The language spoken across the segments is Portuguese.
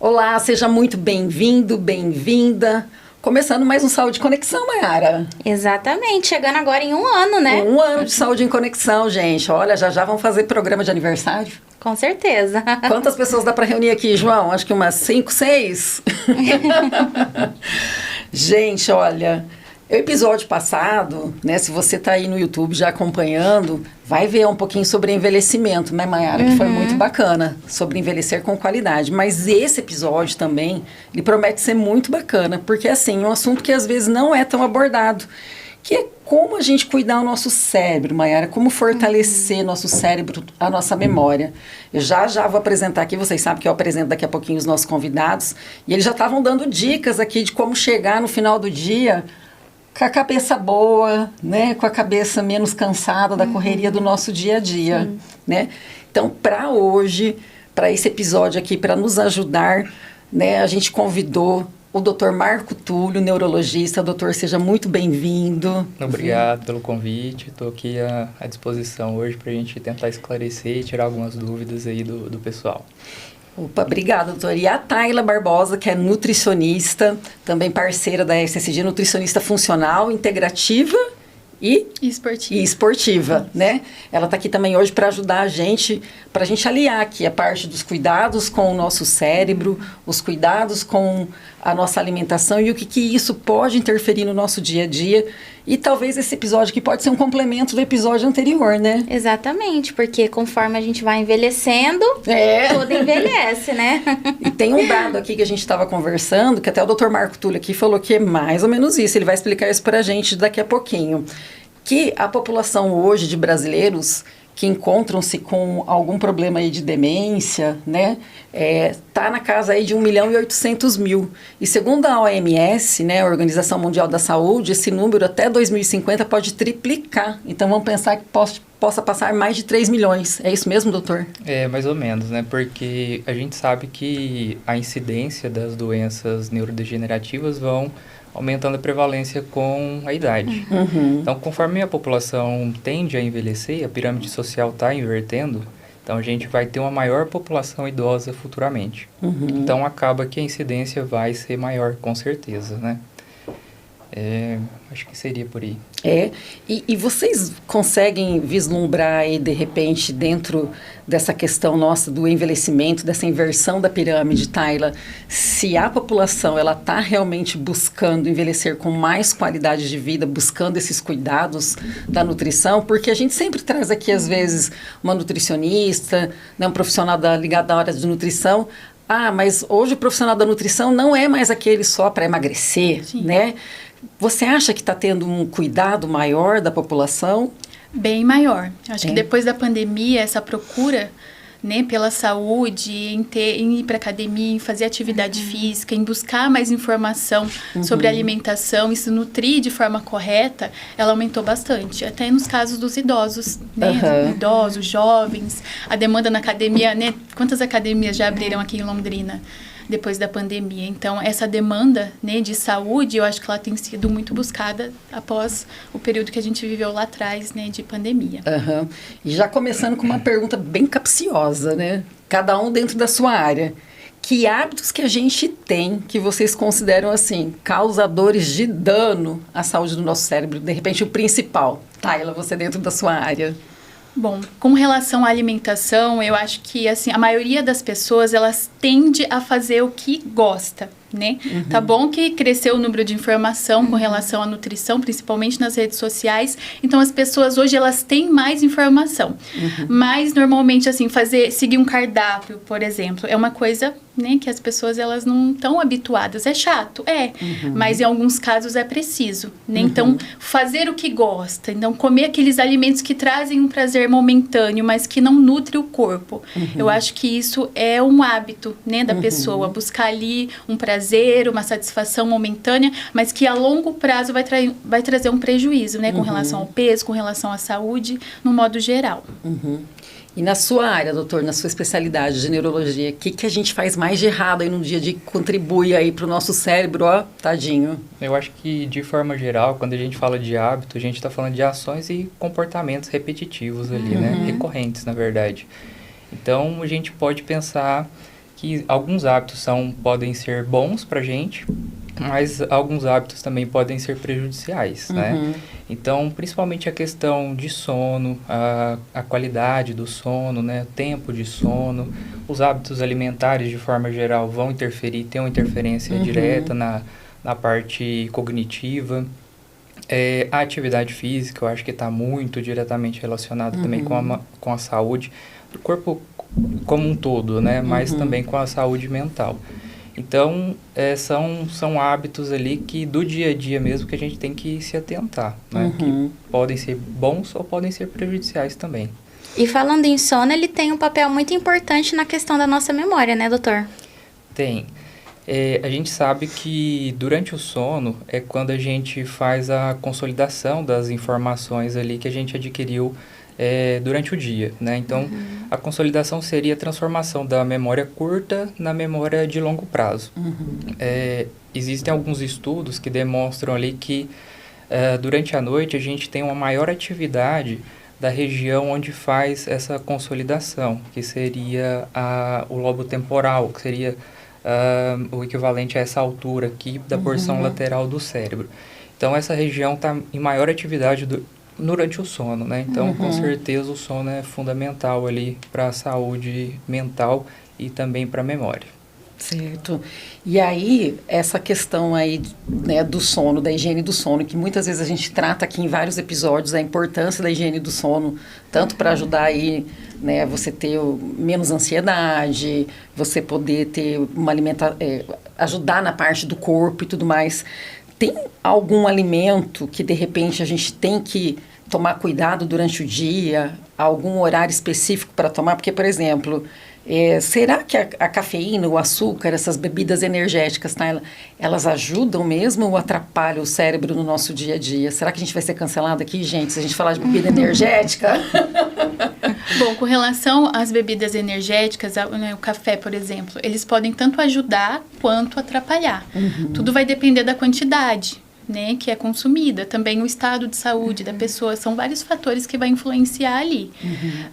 Olá, seja muito bem-vindo, bem-vinda. Começando mais um Saúde em Conexão, Mayara. Exatamente, chegando agora em um ano, né? Um ano de Saúde em Conexão, gente. Olha, já vão fazer programa de aniversário. Com certeza. Quantas pessoas dá para reunir aqui, João? Acho que umas 5, 6. Gente, olha, o episódio passado, né, se você tá aí no YouTube já acompanhando, vai ver um pouquinho sobre envelhecimento, né, Mayara? Que foi muito bacana, sobre envelhecer com qualidade. Mas esse episódio também, ele promete ser muito bacana, porque, assim, é um assunto que às vezes não é tão abordado, que é como a gente cuidar do nosso cérebro, Mayara, como fortalecer nosso cérebro, a nossa memória. Eu já vou apresentar aqui, vocês sabem que eu apresento daqui a pouquinho os nossos convidados, e eles já estavam dando dicas aqui de como chegar no final do dia com a cabeça boa, né? Com a cabeça menos cansada da correria do nosso dia a dia, né? Então, para hoje, para esse episódio aqui, para nos ajudar, né? A gente convidou o Dr. Marco Túlio, neurologista. Doutor, seja muito bem-vindo. Obrigado pelo convite. Estou aqui à disposição hoje para a gente tentar esclarecer e tirar algumas dúvidas aí do pessoal. Opa, obrigada, doutora. E a Tayla Barbosa, que é nutricionista, também parceira da SSG, nutricionista funcional, integrativa e esportiva, né? Ela está aqui também hoje para ajudar a gente, para a gente aliar aqui a parte dos cuidados com o nosso cérebro, os cuidados com a nossa alimentação e o que isso pode interferir no nosso dia a dia. E talvez esse episódio aqui pode ser um complemento do episódio anterior, né? Exatamente, porque conforme a gente vai envelhecendo, tudo envelhece, né? E tem um dado aqui que a gente estava conversando, que até o Dr. Marco Túlio aqui falou que é mais ou menos isso. Ele vai explicar isso para a gente daqui a pouquinho. Que a população hoje de brasileiros que encontram-se com algum problema aí de demência, né, tá na casa aí de 1.800.000. E segundo a OMS, né, a Organização Mundial da Saúde, esse número até 2050 pode triplicar. Então vamos pensar que possa passar mais de 3 milhões. É isso mesmo, doutor? É, mais ou menos, né, porque a gente sabe que a incidência das doenças neurodegenerativas vão aumentando a prevalência com a idade. Então, conforme a população tende a envelhecer, a pirâmide social está invertendo, então a gente vai ter uma maior população idosa futuramente. Então, acaba que a incidência vai ser maior, com certeza, né? Acho que seria por aí. E vocês conseguem vislumbrar aí, de repente, dentro dessa questão nossa do envelhecimento, dessa inversão da pirâmide, Tayla, se a população ela está realmente buscando envelhecer com mais qualidade de vida, buscando esses cuidados da nutrição, porque a gente sempre traz aqui, às vezes, uma nutricionista, né, um profissional ligado à área de nutrição. Mas hoje o profissional da nutrição não é mais aquele só para emagrecer, né? Você acha que está tendo um cuidado maior da população? Bem maior. Acho que depois da pandemia, essa procura, né, pela saúde, em ir para academia, em fazer atividade física, em buscar mais informação sobre alimentação e se nutrir de forma correta, ela aumentou bastante. Até nos casos dos idosos, né? Idosos, jovens, a demanda na academia, né? Quantas academias já abriram aqui em Londrina depois da pandemia? Então, essa demanda, né, de saúde, eu acho que ela tem sido muito buscada após o período que a gente viveu lá atrás, né, de pandemia. E já começando com uma pergunta bem capciosa, né? Cada um dentro da sua área. Que hábitos que a gente tem que vocês consideram, assim, causadores de dano à saúde do nosso cérebro? De repente, o principal. Tayla, você dentro da sua área. Bom, com relação à alimentação, eu acho que, assim, a maioria das pessoas, elas tende a fazer o que gosta, né? Tá bom que cresceu o número de informação com relação à nutrição, principalmente nas redes sociais. Então, as pessoas hoje, elas têm mais informação. Mas, normalmente, assim, seguir um cardápio, por exemplo, é uma coisa, né, que as pessoas, elas não estão habituadas. É chato? Mas em alguns casos é preciso, né? Então, fazer o que gosta. Então, comer aqueles alimentos que trazem um prazer momentâneo, mas que não nutre o corpo. Eu acho que isso é um hábito, né, da pessoa. Buscar ali um prazer, uma satisfação momentânea, mas que a longo prazo vai trazer um prejuízo, né, com relação ao peso, com relação à saúde, no modo geral. E na sua área, doutor, na sua especialidade de neurologia, o que a gente faz mais de errado aí no dia de que contribui aí para o nosso cérebro, tadinho? Eu acho que, de forma geral, quando a gente fala de hábito, a gente está falando de ações e comportamentos repetitivos ali, né? Recorrentes, na verdade. Então, a gente pode pensar que alguns hábitos podem ser bons para a gente, mas alguns hábitos também podem ser prejudiciais, né? Então, principalmente a questão de sono, a qualidade do sono, né? O tempo de sono, os hábitos alimentares de forma geral vão interferir, tem uma interferência direta na parte cognitiva. A atividade física, eu acho que está muito diretamente relacionada também com a saúde do corpo como um todo, né? Mas também com a saúde mental. Então, são hábitos ali que do dia a dia mesmo que a gente tem que se atentar, né? Que podem ser bons ou podem ser prejudiciais também. E falando em sono, ele tem um papel muito importante na questão da nossa memória, né, doutor? Tem. A gente sabe que durante o sono é quando a gente faz a consolidação das informações ali que a gente adquiriu durante o dia, né? Então, a consolidação seria a transformação da memória curta na memória de longo prazo. Existem alguns estudos que demonstram ali que durante a noite a gente tem uma maior atividade da região onde faz essa consolidação, que seria o lobo temporal, que seria o equivalente a essa altura aqui da porção lateral do cérebro. Então, essa região está em maior atividade durante o sono, né? Então, com certeza, o sono é fundamental ali para a saúde mental e também para a memória. Certo. E aí, essa questão aí, né, do sono, da higiene do sono, que muitas vezes a gente trata aqui em vários episódios, a importância da higiene do sono, tanto para ajudar aí, né, você ter menos ansiedade, você poder ter uma ajudar na parte do corpo e tudo mais. Tem algum alimento que, de repente, a gente tem que tomar cuidado durante o dia? Algum horário específico para tomar? Porque, por exemplo, será que a cafeína, o açúcar, essas bebidas energéticas, tá, elas ajudam mesmo ou atrapalham o cérebro no nosso dia a dia? Será que a gente vai ser cancelado aqui, gente, se a gente falar de bebida energética? Bom, com relação às bebidas energéticas, o café, por exemplo, eles podem tanto ajudar quanto atrapalhar. Tudo vai depender da quantidade, né, que é consumida. Também o estado de saúde da pessoa. São vários fatores que vai influenciar ali.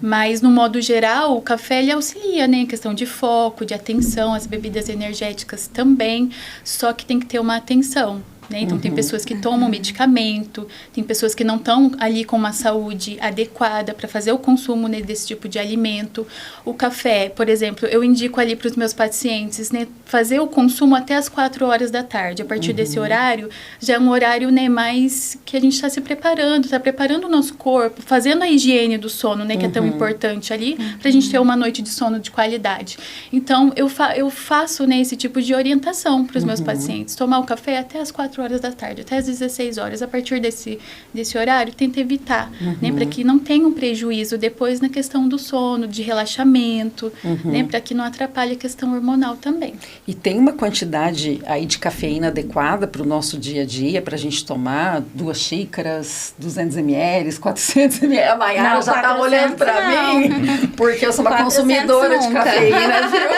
Mas, no modo geral, o café, ele auxilia, né, em questão de foco, de atenção. As bebidas energéticas também. Só que tem que ter uma atenção. Né? Então, tem pessoas que tomam medicamento, tem pessoas que não estão ali com uma saúde adequada para fazer o consumo, né, desse tipo de alimento. O café, por exemplo, eu indico ali para os meus pacientes, né, fazer o consumo até as 4 horas da tarde. A partir desse horário, já é um horário, né, mais que a gente está se preparando, está preparando o nosso corpo, fazendo a higiene do sono, né, que é tão importante ali, para a gente ter uma noite de sono de qualidade. Então, eu faço, né, esse tipo de orientação para os meus pacientes. Tomar o café até as 4 horas da tarde, até às 16 horas. A partir desse horário, tenta evitar, né, para que não tenha um prejuízo depois na questão do sono, de relaxamento, né, para que não atrapalhe a questão hormonal também. E tem uma quantidade aí de cafeína adequada para o nosso dia a dia, para a gente tomar 2 xícaras, 200 ml, 400 ml. A Mayara já está olhando para mim, porque eu sou uma consumidora de cafeína, viu?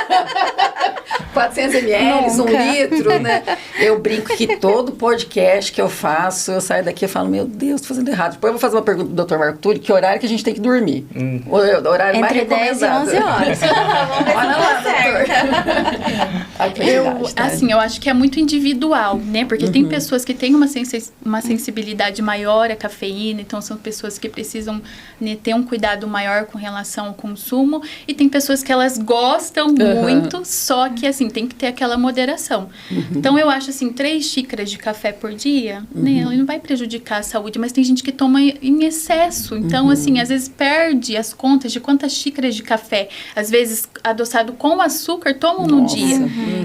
400 ml, 1 litro, né? Eu brinco que todo podcast que eu faço, eu saio daqui e falo, meu Deus, tô fazendo errado. Depois eu vou fazer uma pergunta pro Dr. Marco Túlio, que horário que a gente tem que dormir? O horário mais recomendado. Entre 10 e 11 horas. Olha lá, doutor. Eu acho que é muito individual, né? Porque tem pessoas que têm uma sensibilidade maior à cafeína, então são pessoas que precisam, né, ter um cuidado maior com relação ao consumo, e tem pessoas que elas gostam muito, só que, assim, tem que ter aquela moderação. Então, eu acho, assim, 3 xícaras de café por dia, né? Ela não vai prejudicar a saúde, mas tem gente que toma em excesso. Então, assim, às vezes perde as contas de quantas xícaras de café, às vezes adoçado com açúcar, tomam no dia.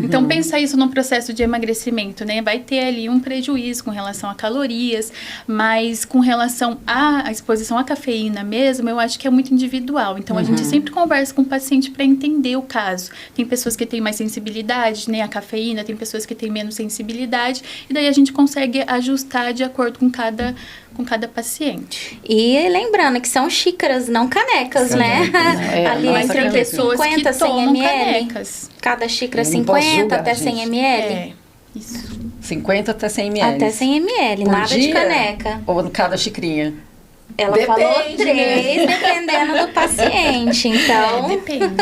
Então, pensa isso num processo de emagrecimento, né? Vai ter ali um prejuízo com relação a calorias, mas com relação à exposição à cafeína mesmo, eu acho que é muito individual. Então, a gente sempre conversa com o paciente para entender o caso. Tem pessoas que têm mais sensibilidade, né, à cafeína, tem pessoas que têm menos sensibilidade, e daí a gente consegue ajustar de acordo com cada paciente. E lembrando que são xícaras, não canecas, né? Ali entre pessoas 50, que tomam canecas. Cada xícara 50 até 100 ml. Isso. 50 até 100 ml. Até 100 ml, por nada dia? De caneca. Ou no cada xicrinha? Ela falou 3, né? Dependendo do paciente, então... Depende.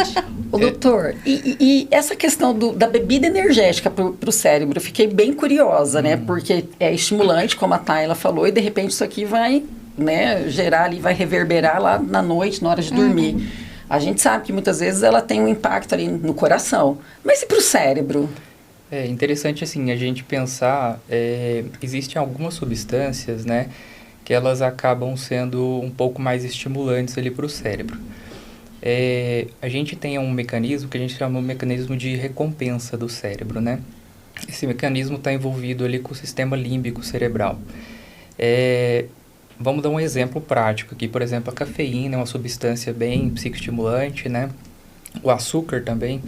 Ô, doutor, e essa questão da bebida energética para o cérebro, eu fiquei bem curiosa, né? Porque é estimulante, como a Tayla falou, e de repente isso aqui vai, né, gerar ali, vai reverberar lá na noite, na hora de dormir. A gente sabe que muitas vezes ela tem um impacto ali no coração. Mas e para o cérebro? É interessante, assim, a gente pensar, existem algumas substâncias, né, que elas acabam sendo um pouco mais estimulantes ali para o cérebro. A gente tem um mecanismo que a gente chama de mecanismo de recompensa do cérebro, né? Esse mecanismo está envolvido ali com o sistema límbico cerebral. Vamos dar um exemplo prático aqui. Por exemplo, a cafeína é uma substância bem psicoestimulante, né? O açúcar também.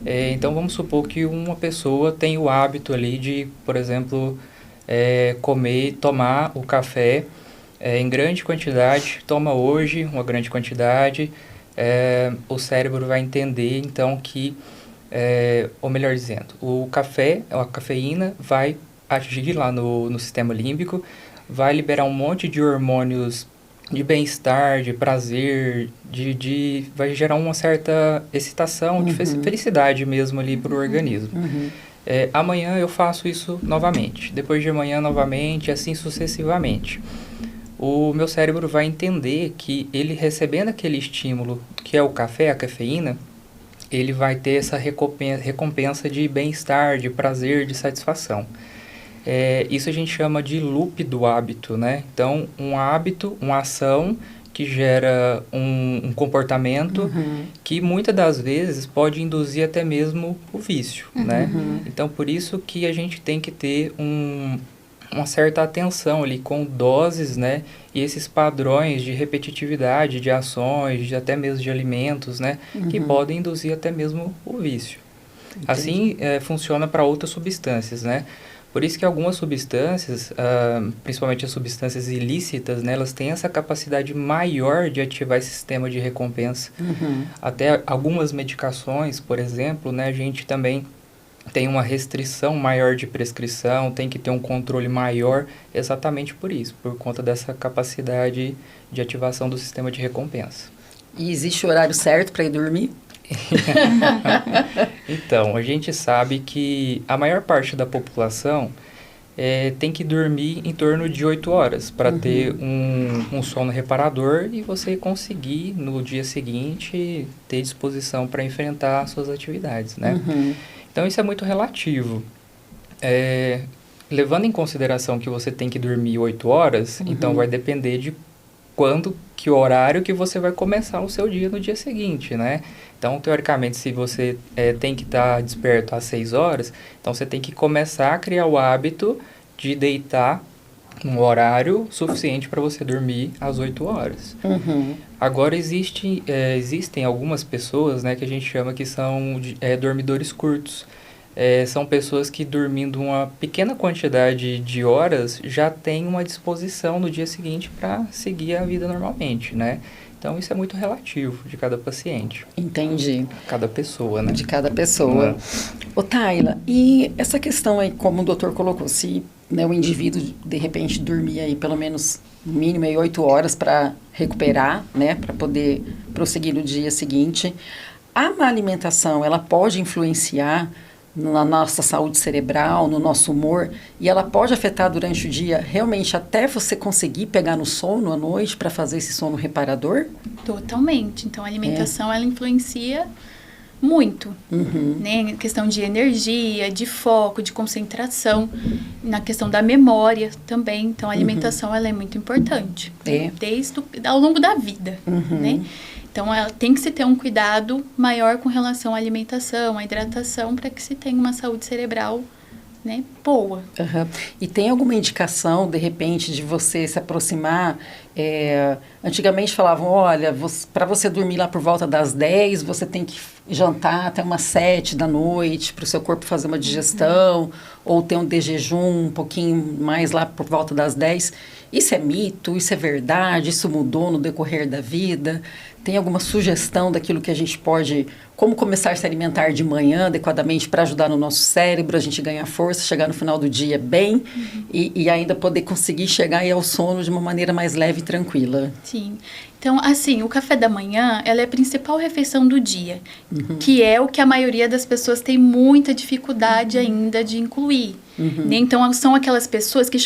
Então, vamos supor que uma pessoa tem o hábito ali de, por exemplo, tomar o café em grande quantidade, toma hoje uma grande quantidade, o cérebro vai entender, então, que, ou melhor dizendo, o café, a cafeína, vai agir lá no sistema límbico, vai liberar um monte de hormônios de bem-estar, de prazer, vai gerar uma certa excitação, de felicidade mesmo ali para o organismo. Amanhã eu faço isso novamente, depois de amanhã novamente, assim sucessivamente. O meu cérebro vai entender que ele recebendo aquele estímulo, que é o café, a cafeína, ele vai ter essa recompensa de bem-estar, de prazer, de satisfação. Isso a gente chama de loop do hábito, né? Então, um hábito, uma ação que gera um comportamento que muitas das vezes pode induzir até mesmo o vício, né? Então, por isso que a gente tem que ter uma certa atenção ali com doses, né? E esses padrões de repetitividade de ações, até mesmo de alimentos, né? Que podem induzir até mesmo o vício. Entendi. Assim, funciona para outras substâncias, né? Por isso que algumas substâncias, principalmente as substâncias ilícitas, né, elas têm essa capacidade maior de ativar esse sistema de recompensa. Até algumas medicações, por exemplo, né, a gente também tem uma restrição maior de prescrição, tem que ter um controle maior, exatamente por isso, por conta dessa capacidade de ativação do sistema de recompensa. E existe o horário certo para ir dormir? Então, a gente sabe que a maior parte da população tem que dormir em torno de 8 horas para ter um sono reparador e você conseguir, no dia seguinte, ter disposição para enfrentar as suas atividades, né? Então, isso é muito relativo. Levando em consideração que você tem que dormir 8 horas, então vai depender de que horário que você vai começar o seu dia no dia seguinte, né? Então, teoricamente, se você tem que estar desperto às 6 horas, então você tem que começar a criar o hábito de deitar um horário suficiente para você dormir às 8 horas. Agora, existem algumas pessoas, né, que a gente chama que são dormidores curtos. São pessoas que, dormindo uma pequena quantidade de horas, já têm uma disposição no dia seguinte para seguir a vida normalmente, né? Então, isso é muito relativo de cada paciente. Entendi. Cada pessoa, né? De cada pessoa. Ô, Tayla, e essa questão aí, como o doutor colocou, se, né, o indivíduo, de repente, dormir aí pelo menos, no mínimo, aí 8 horas para recuperar, né, para poder prosseguir no dia seguinte, a má alimentação, ela pode influenciar na nossa saúde cerebral, no nosso humor, e ela pode afetar durante o dia, realmente, até você conseguir pegar no sono à noite para fazer esse sono reparador? Totalmente. Então, a alimentação, ela influencia muito, né? Na questão de energia, de foco, de concentração, na questão da memória também. Então, a alimentação, ela é muito importante, ao longo da vida, né? Então, tem que se ter um cuidado maior com relação à alimentação, à hidratação, para que se tenha uma saúde cerebral, né, boa. E tem alguma indicação, de repente, de você se aproximar? Antigamente falavam, olha, para você dormir lá por volta das 10, você tem que jantar até umas 7 da noite, para o seu corpo fazer uma digestão, ou ter um de jejum um pouquinho mais lá por volta das 10. Isso é mito? Isso é verdade? Isso mudou no decorrer da vida? Tem alguma sugestão daquilo que a gente pode... Como começar a se alimentar de manhã adequadamente para ajudar no nosso cérebro, a gente ganhar força, chegar no final do dia bem e ainda poder conseguir chegar aí ao sono de uma maneira mais leve e tranquila? Sim. Sim. Então, assim, o café da manhã, ela é a principal refeição do dia, que é o que a maioria das pessoas tem muita dificuldade ainda de incluir. Né? Então, são aquelas pessoas que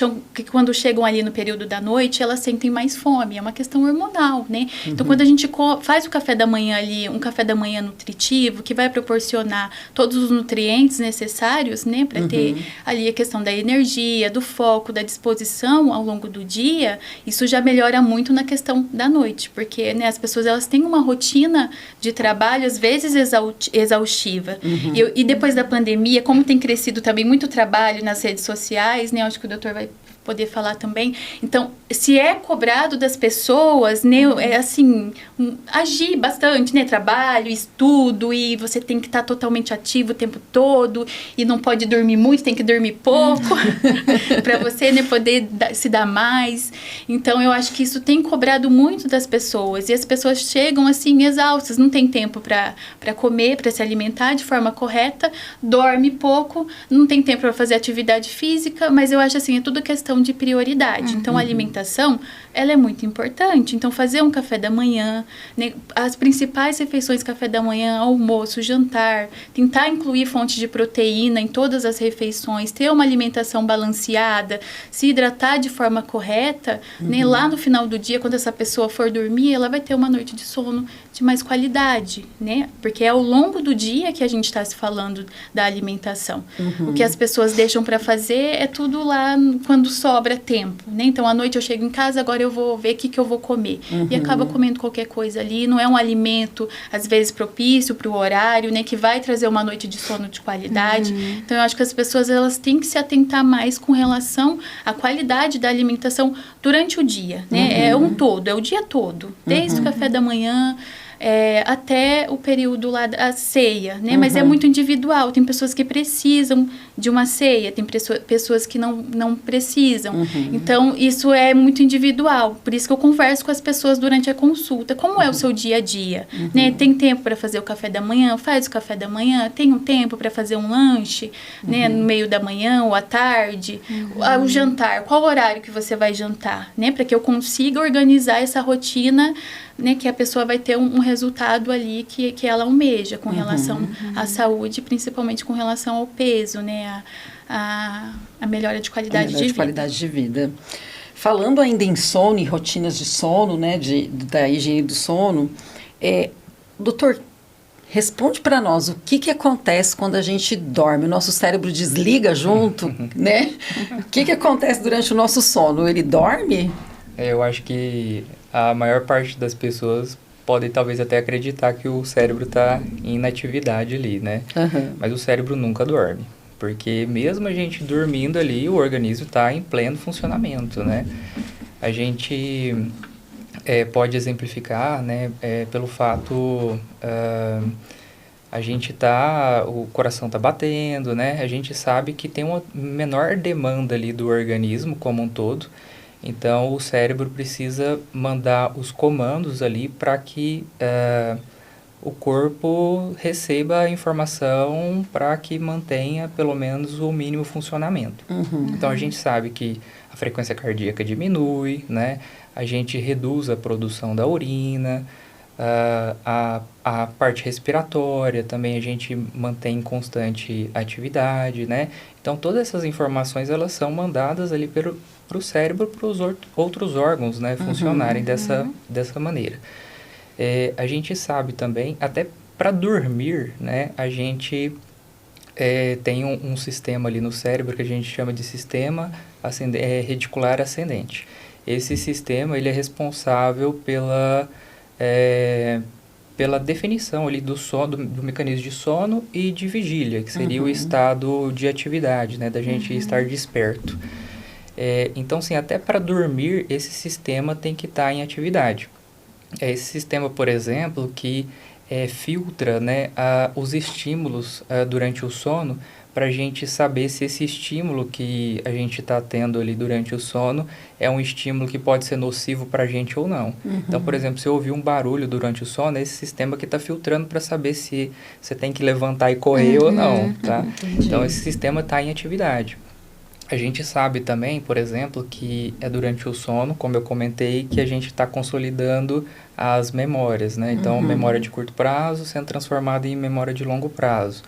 quando chegam ali no período da noite, elas sentem mais fome. É uma questão hormonal, né? Então, quando a gente faz o café da manhã ali, um café da manhã nutritivo, que vai proporcionar todos os nutrientes necessários, né? Para ter ali a questão da energia, do foco, da disposição ao longo do dia, isso já melhora muito na questão da noite. Porque, né, as pessoas, elas têm uma rotina de trabalho, às vezes, exaustiva. E depois da pandemia, como tem crescido também muito trabalho nas redes sociais, né? Acho que o doutor vai poder falar também. Então, se é cobrado das pessoas, né, é assim, agir bastante, né, trabalho, estudo, e você tem que estar totalmente ativo o tempo todo, e não pode dormir muito, tem que dormir pouco, para você, né, poder se dar mais. Então, eu acho que isso tem cobrado muito das pessoas, e as pessoas chegam, assim, exaustas, não tem tempo para comer, para se alimentar de forma correta, dorme pouco, não tem tempo para fazer atividade física, mas eu acho, assim, é tudo questão de prioridade. Então, a alimentação, ela é muito importante. Então, fazer um café da manhã, né, as principais refeições, café da manhã, almoço, jantar, tentar incluir fontes de proteína em todas as refeições, ter uma alimentação balanceada, se hidratar de forma correta, né, lá no final do dia, quando essa pessoa for dormir, ela vai ter uma noite de sono de mais qualidade, né? Porque é ao longo do dia que a gente está se falando da alimentação. O que as pessoas deixam para fazer é tudo lá quando sobra tempo, né? Então, à noite eu chego em casa, agora eu vou ver o que eu vou comer. E acaba comendo qualquer coisa ali. Não é um alimento, às vezes, propício para o horário, né? Que vai trazer uma noite de sono de qualidade. Então, eu acho que as pessoas, elas têm que se atentar mais com relação à qualidade da alimentação durante o dia, né? É um todo, é o dia todo. Desde o café da manhã até o período lá da ceia, né? Mas é muito individual. Tem pessoas que precisam de uma ceia, tem pessoas que não precisam. Então, isso é muito individual. Por isso que eu converso com as pessoas durante a consulta. Como é o seu dia a dia? Né? Tem tempo para fazer o café da manhã? Faz o café da manhã? Tem um tempo para fazer um lanche, né? No meio da manhã ou à tarde? O jantar, qual horário que você vai jantar? Né? Para que eu consiga organizar essa rotina, né, que a pessoa vai ter um resultado ali que ela almeja com relação à saúde, principalmente com relação ao peso, né, a melhora de qualidade de vida. Qualidade de vida. Falando ainda em sono e rotinas de sono, né, da higiene do sono, doutor, responde para nós o que acontece quando a gente dorme. O nosso cérebro desliga junto, né? O que acontece durante o nosso sono? Ele dorme? Eu acho que a maior parte das pessoas podem talvez até acreditar que o cérebro está em inatividade ali, né? Mas o cérebro nunca dorme, porque mesmo a gente dormindo ali, o organismo está em pleno funcionamento, né? A gente pode exemplificar, né, pelo fato o coração está batendo, né? A gente sabe que tem uma menor demanda ali do organismo como um todo. Então, o cérebro precisa mandar os comandos ali para que o corpo receba a informação para que mantenha pelo menos o mínimo funcionamento. Então, a gente sabe que a frequência cardíaca diminui, né? A gente reduz a produção da urina, a parte respiratória também a gente mantém em constante atividade, né? Então, todas essas informações, elas são mandadas ali para o cérebro, para os outros órgãos, né, funcionarem dessa maneira. A gente sabe também, até para dormir, né, a gente tem um sistema ali no cérebro que a gente chama de sistema reticular ascendente. Esse sistema, ele é responsável pela definição ali do sono, do mecanismo de sono e de vigília, que seria o estado de atividade, né, da gente estar desperto. Então, sim, até para dormir, esse sistema tem que estar em atividade. Esse sistema, por exemplo, que filtra, né, os estímulos durante o sono, para a gente saber se esse estímulo que a gente está tendo ali durante o sono é um estímulo que pode ser nocivo para a gente ou não. Então, por exemplo, se eu ouvir um barulho durante o sono, é esse sistema que está filtrando para saber se você tem que levantar e correr ou não, tá? Então, esse sistema está em atividade. A gente sabe também, por exemplo, que é durante o sono, como eu comentei, que a gente está consolidando as memórias, né? Então, memória de curto prazo sendo transformada em memória de longo prazo.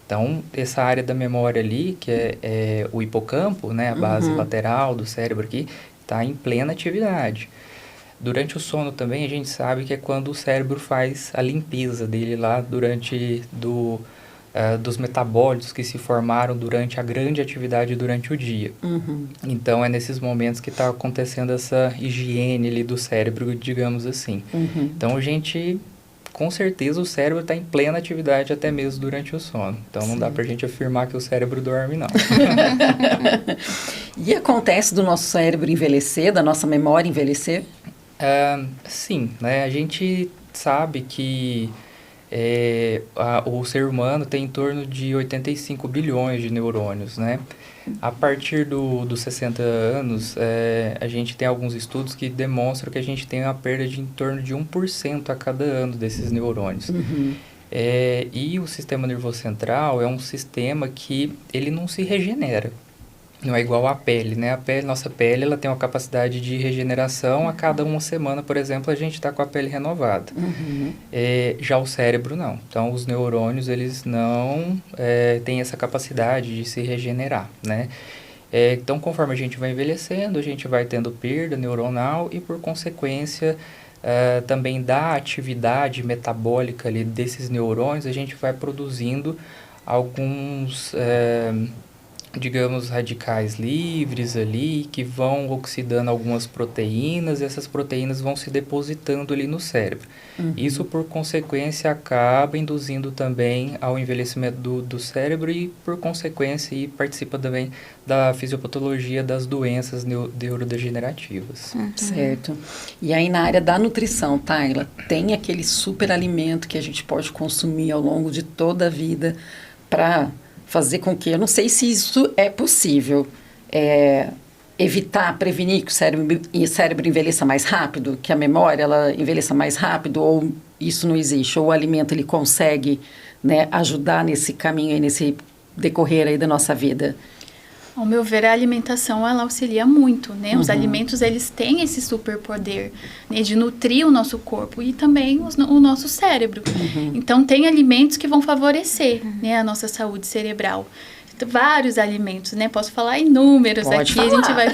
Então, essa área da memória ali, que é o hipocampo, né? A base lateral do cérebro aqui, está em plena atividade. Durante o sono também, a gente sabe que é quando o cérebro faz a limpeza dele lá dos metabólitos que se formaram durante a grande atividade durante o dia. Então, é nesses momentos que está acontecendo essa higiene ali do cérebro, digamos assim. Então, com certeza, o cérebro está em plena atividade até mesmo durante o sono. Então, não dá para a gente afirmar que o cérebro dorme, não. E acontece do nosso cérebro envelhecer, da nossa memória envelhecer? Sim, né? A gente sabe que o ser humano tem em torno de 85 bilhões de neurônios, né? A partir dos 60 anos, a gente tem alguns estudos que demonstram que a gente tem uma perda de em torno de 1% a cada ano desses neurônios. E o sistema nervoso central é um sistema que ele não se regenera. Não é igual à pele, né? Nossa pele, ela tem uma capacidade de regeneração. A cada uma semana, por exemplo, a gente está com a pele renovada. Já o cérebro, não. Então, os neurônios, eles não têm essa capacidade de se regenerar, né? Então, conforme a gente vai envelhecendo, a gente vai tendo perda neuronal e, por consequência, também da atividade metabólica ali desses neurônios, a gente vai produzindo alguns... digamos, radicais livres ali, que vão oxidando algumas proteínas, e essas proteínas vão se depositando ali no cérebro. Isso, por consequência, acaba induzindo também ao envelhecimento do cérebro e, por consequência, participa também da fisiopatologia das doenças neurodegenerativas. Certo. E aí, na área da nutrição, Tayla, tem aquele super alimento que a gente pode consumir ao longo de toda a vida para fazer com que, eu não sei se isso é possível, evitar, prevenir que o cérebro envelheça mais rápido, que a memória ela envelheça mais rápido, ou isso não existe, ou o alimento ele consegue, né, ajudar nesse caminho aí, nesse decorrer aí da nossa vida? Ao meu ver, a alimentação, ela auxilia muito, né? Os alimentos, eles têm esse superpoder, né, de nutrir o nosso corpo e também o nosso cérebro. Então, tem alimentos que vão favorecer, né, a nossa saúde cerebral. Vários alimentos, né? Posso falar inúmeros. Pode aqui. falar. A gente vai...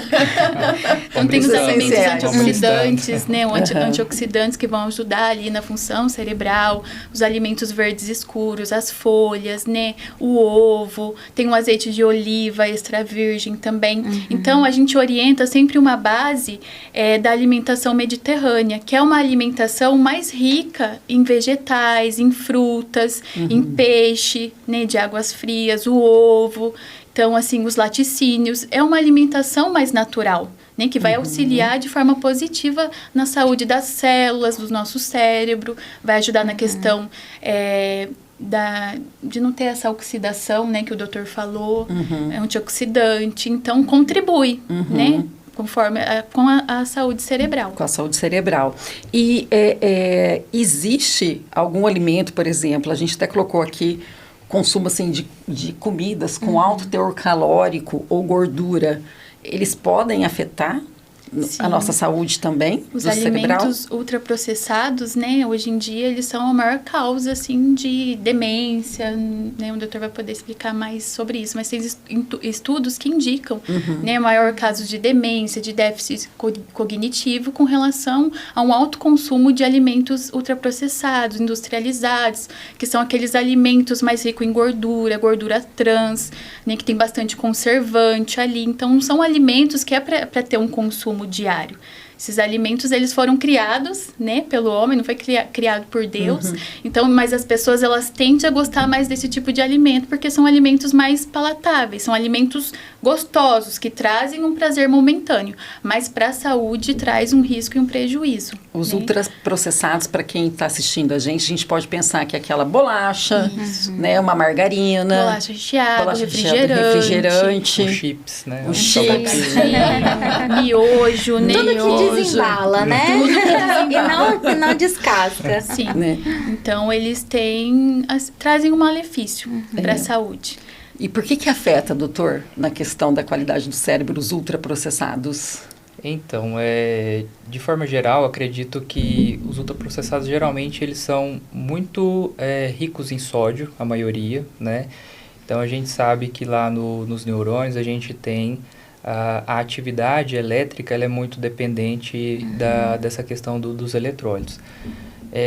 Então, tem os alimentos antioxidantes, né? Antioxidantes que vão ajudar ali na função cerebral. Os alimentos verdes escuros, as folhas, né? O ovo. Tem o azeite de oliva extra virgem também. Então, a gente orienta sempre uma base da alimentação mediterrânea, que é uma alimentação mais rica em vegetais, em frutas, em peixe, né? De águas frias, o ovo. Então, assim, os laticínios. É uma alimentação mais natural, né? Que vai auxiliar de forma positiva na saúde das células, do nosso cérebro. Vai ajudar na questão de não ter essa oxidação, né? Que o doutor falou. É antioxidante. Então, contribui, né? Conforme com a saúde cerebral. Com a saúde cerebral. E existe algum alimento, por exemplo, a gente até colocou aqui, consumo assim, de comidas com alto teor calórico ou gordura, eles podem afetar a nossa saúde também? Os alimentos ultraprocessados, né, hoje em dia, eles são a maior causa, assim, de demência, né, o doutor vai poder explicar mais sobre isso, mas tem estudos que indicam, né, maior caso de demência, de déficit cognitivo com relação a um alto consumo de alimentos ultraprocessados, industrializados, que são aqueles alimentos mais ricos em gordura, gordura trans, né, que tem bastante conservante ali, então são alimentos que é para ter um consumo diário. Esses alimentos, eles foram criados, né, pelo homem, não foi criado por Deus. Então, mas as pessoas, elas tendem a gostar mais desse tipo de alimento, porque são alimentos mais palatáveis, são alimentos gostosos, que trazem um prazer momentâneo, mas para a saúde traz um risco e um prejuízo. Os né? ultraprocessados, para quem está assistindo a gente pode pensar que é aquela bolacha, né, uma margarina, bolacha recheada, refrigerante, os chips, né? Os chips, miojo, né? Tudo que desembala, né? e não descasca. Sim. Né? Então, eles trazem um malefício para a saúde. E por que afeta, doutor, na questão da qualidade do cérebro, os ultraprocessados? Então, de forma geral, acredito que os ultraprocessados geralmente eles são muito ricos em sódio, a maioria, né? Então, a gente sabe que lá nos neurônios a gente tem a atividade elétrica, ela é muito dependente dessa questão dos eletrólitos.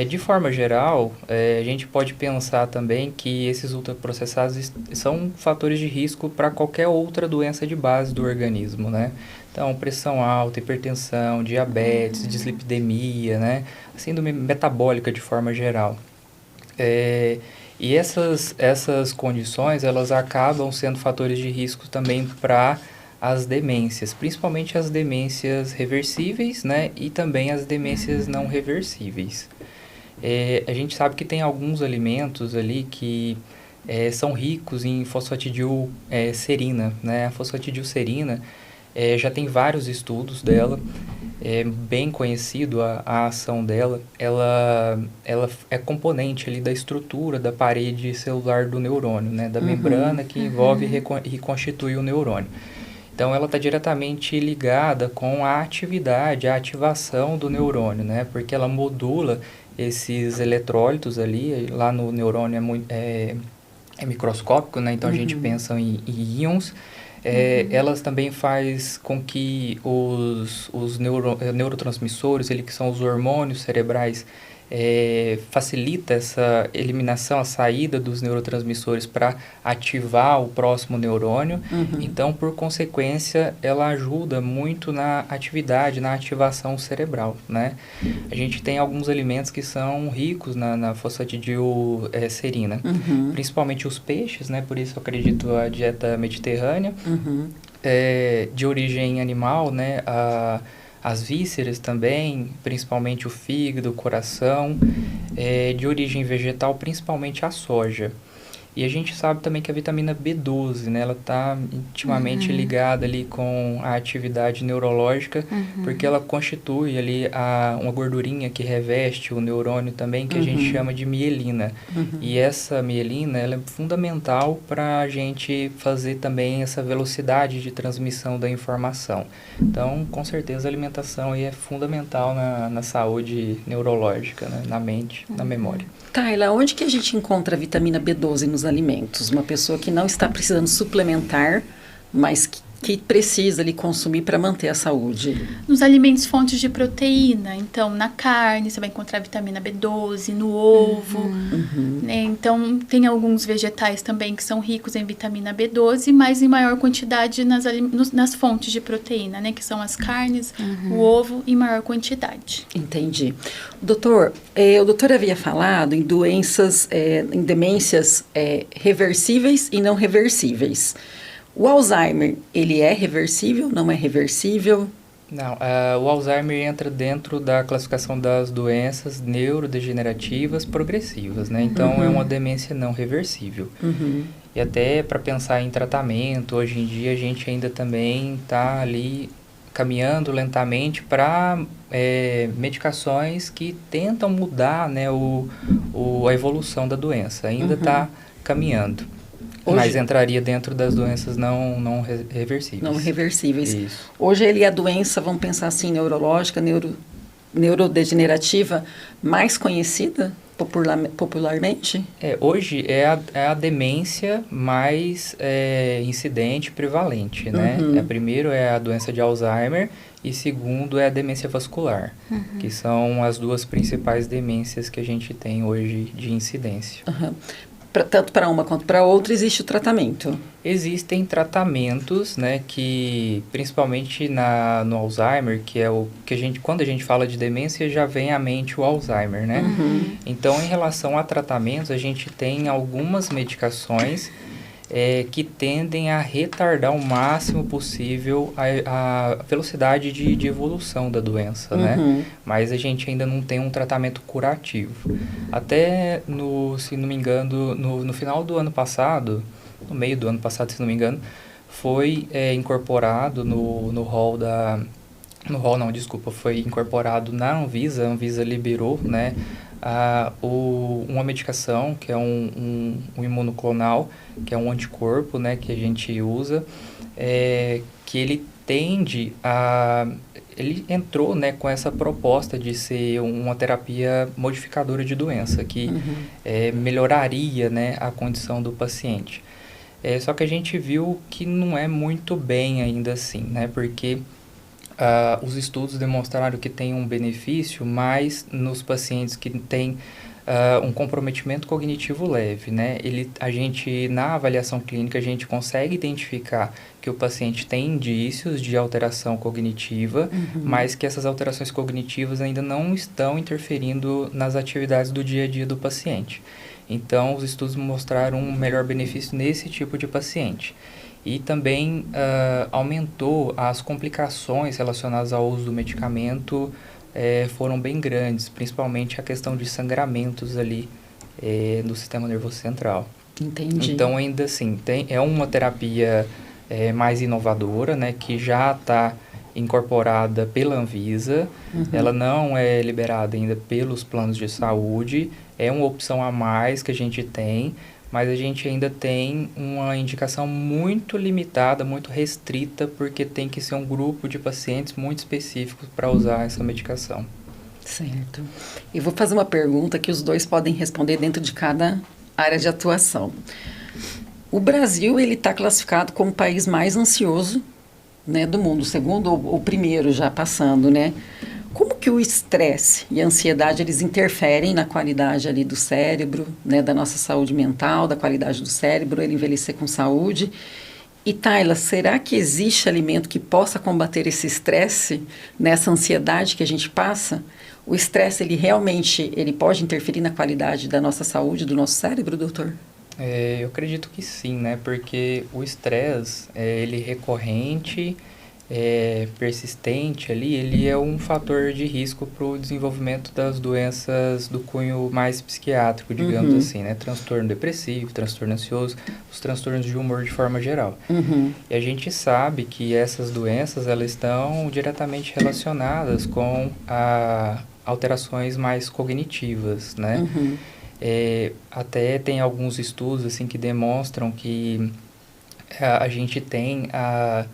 De forma geral, a gente pode pensar também que esses ultraprocessados são fatores de risco para qualquer outra doença de base do organismo, né? Então, pressão alta, hipertensão, diabetes, dislipidemia, né? Síndrome metabólica de forma geral. E essas condições, elas acabam sendo fatores de risco também para as demências, principalmente as demências reversíveis, né? E também as demências não reversíveis. A gente sabe que tem alguns alimentos ali que são ricos em fosfatidilserina, né? A fosfatidilserina já tem vários estudos dela, é bem conhecido a ação dela. Ela é componente ali da estrutura da parede celular do neurônio, né? Da membrana que envolve e reconstitui o neurônio. Então, ela está diretamente ligada com a atividade, a ativação do neurônio, né? Porque ela modula esses eletrólitos ali, lá no neurônio é microscópico, né? Então, a gente pensa em íons. Elas também faz com que os neurotransmissores, que são os hormônios cerebrais, facilita essa eliminação, a saída dos neurotransmissores para ativar o próximo neurônio. Então, por consequência, ela ajuda muito na atividade, na ativação cerebral, né? A gente tem alguns alimentos que são ricos na fosfatidilserina, principalmente os peixes, né? Por isso eu acredito a dieta mediterrânea, de origem animal, né? As vísceras também, principalmente o fígado, o coração, de origem vegetal, principalmente a soja. E a gente sabe também que a vitamina B12, né, ela está intimamente ligada ali com a atividade neurológica, porque ela constitui ali uma gordurinha que reveste o neurônio também, que a gente chama de mielina. E essa mielina, ela é fundamental para a gente fazer também essa velocidade de transmissão da informação. Então, com certeza, a alimentação aí é fundamental na saúde neurológica, né, na mente, na memória. Tayla, onde que a gente encontra a vitamina B12 nos alimentos? Uma pessoa que não está precisando suplementar, mas que precisa ali consumir para manter a saúde? Nos alimentos fontes de proteína. Então, na carne, você vai encontrar vitamina B12, no ovo. Né? Então, tem alguns vegetais também que são ricos em vitamina B12, mas em maior quantidade nas fontes de proteína, né? Que são as carnes, o ovo, em maior quantidade. Entendi. Doutor, o doutor havia falado em doenças, em demências reversíveis e não reversíveis. O Alzheimer, ele é reversível, não é reversível? Não, o Alzheimer entra dentro da classificação das doenças neurodegenerativas progressivas, né? Então, é uma demência não reversível. E até para pensar em tratamento, hoje em dia a gente ainda também está ali caminhando lentamente para medicações que tentam mudar, né, a evolução da doença. Ainda está caminhando. Mas entraria dentro das doenças não reversíveis. Não reversíveis. Isso. Hoje ele é a doença, vamos pensar assim, neurológica, neurodegenerativa mais conhecida popularmente? Hoje é a demência mais incidente e prevalente, né? Primeiro é a doença de Alzheimer e segundo é a demência vascular, que são as duas principais demências que a gente tem hoje de incidência. Tanto para uma quanto para outra, existe o tratamento? Existem tratamentos, né, que principalmente no Alzheimer, que é o que quando a gente fala de demência, já vem à mente o Alzheimer, né? Então, em relação a tratamentos, a gente tem algumas medicações que tendem a retardar o máximo possível a velocidade de evolução da doença, né? Mas a gente ainda não tem um tratamento curativo. Até, se não me engano, no final do ano passado, no meio do ano passado, se não me engano, foi incorporado no rol no rol não, desculpa, foi incorporado na Anvisa. A Anvisa liberou, né, uma medicação que é um imunoclonal, que é um anticorpo, né, que a gente usa, que ele tende a... Ele entrou, né, com essa proposta de ser uma terapia modificadora de doença, que melhoraria, né, a condição do paciente. Só que a gente viu que não é muito bem ainda assim, né, porque os estudos demonstraram que tem um benefício mais nos pacientes que têm um comprometimento cognitivo leve, né? Na avaliação clínica, a gente consegue identificar que o paciente tem indícios de alteração cognitiva, mas que essas alterações cognitivas ainda não estão interferindo nas atividades do dia a dia do paciente. Então, os estudos mostraram um melhor benefício nesse tipo de paciente. E também aumentou as complicações relacionadas ao uso do medicamento, foram bem grandes, principalmente a questão de sangramentos ali no sistema nervoso central. Entendi. Então, ainda assim, é uma terapia mais inovadora, né, que já está incorporada pela Anvisa, ela não é liberada ainda pelos planos de saúde, é uma opção a mais que a gente tem, mas a gente ainda tem uma indicação muito limitada, muito restrita, porque tem que ser um grupo de pacientes muito específicos para usar essa medicação. Certo. Eu vou fazer uma pergunta que os dois podem responder dentro de cada área de atuação. O Brasil, ele está classificado como o país mais ansioso, né, do mundo, segundo o primeiro já passando, né? Como que o estresse e a ansiedade, eles interferem na qualidade ali do cérebro, né, da nossa saúde mental, da qualidade do cérebro, ele envelhecer com saúde? E, Tayla, será que existe alimento que possa combater esse estresse, nessa ansiedade que a gente passa? O estresse, ele realmente pode interferir na qualidade da nossa saúde, do nosso cérebro, doutor? Eu acredito que sim, né? Porque o estresse, ele recorrente, persistente ali, ele é um fator de risco para o desenvolvimento das doenças do cunho mais psiquiátrico, digamos assim, né? Transtorno depressivo, transtorno ansioso, os transtornos de humor de forma geral. E a gente sabe que essas doenças, elas estão diretamente relacionadas com alterações mais cognitivas, né? Até tem alguns estudos assim que demonstram que a gente tem a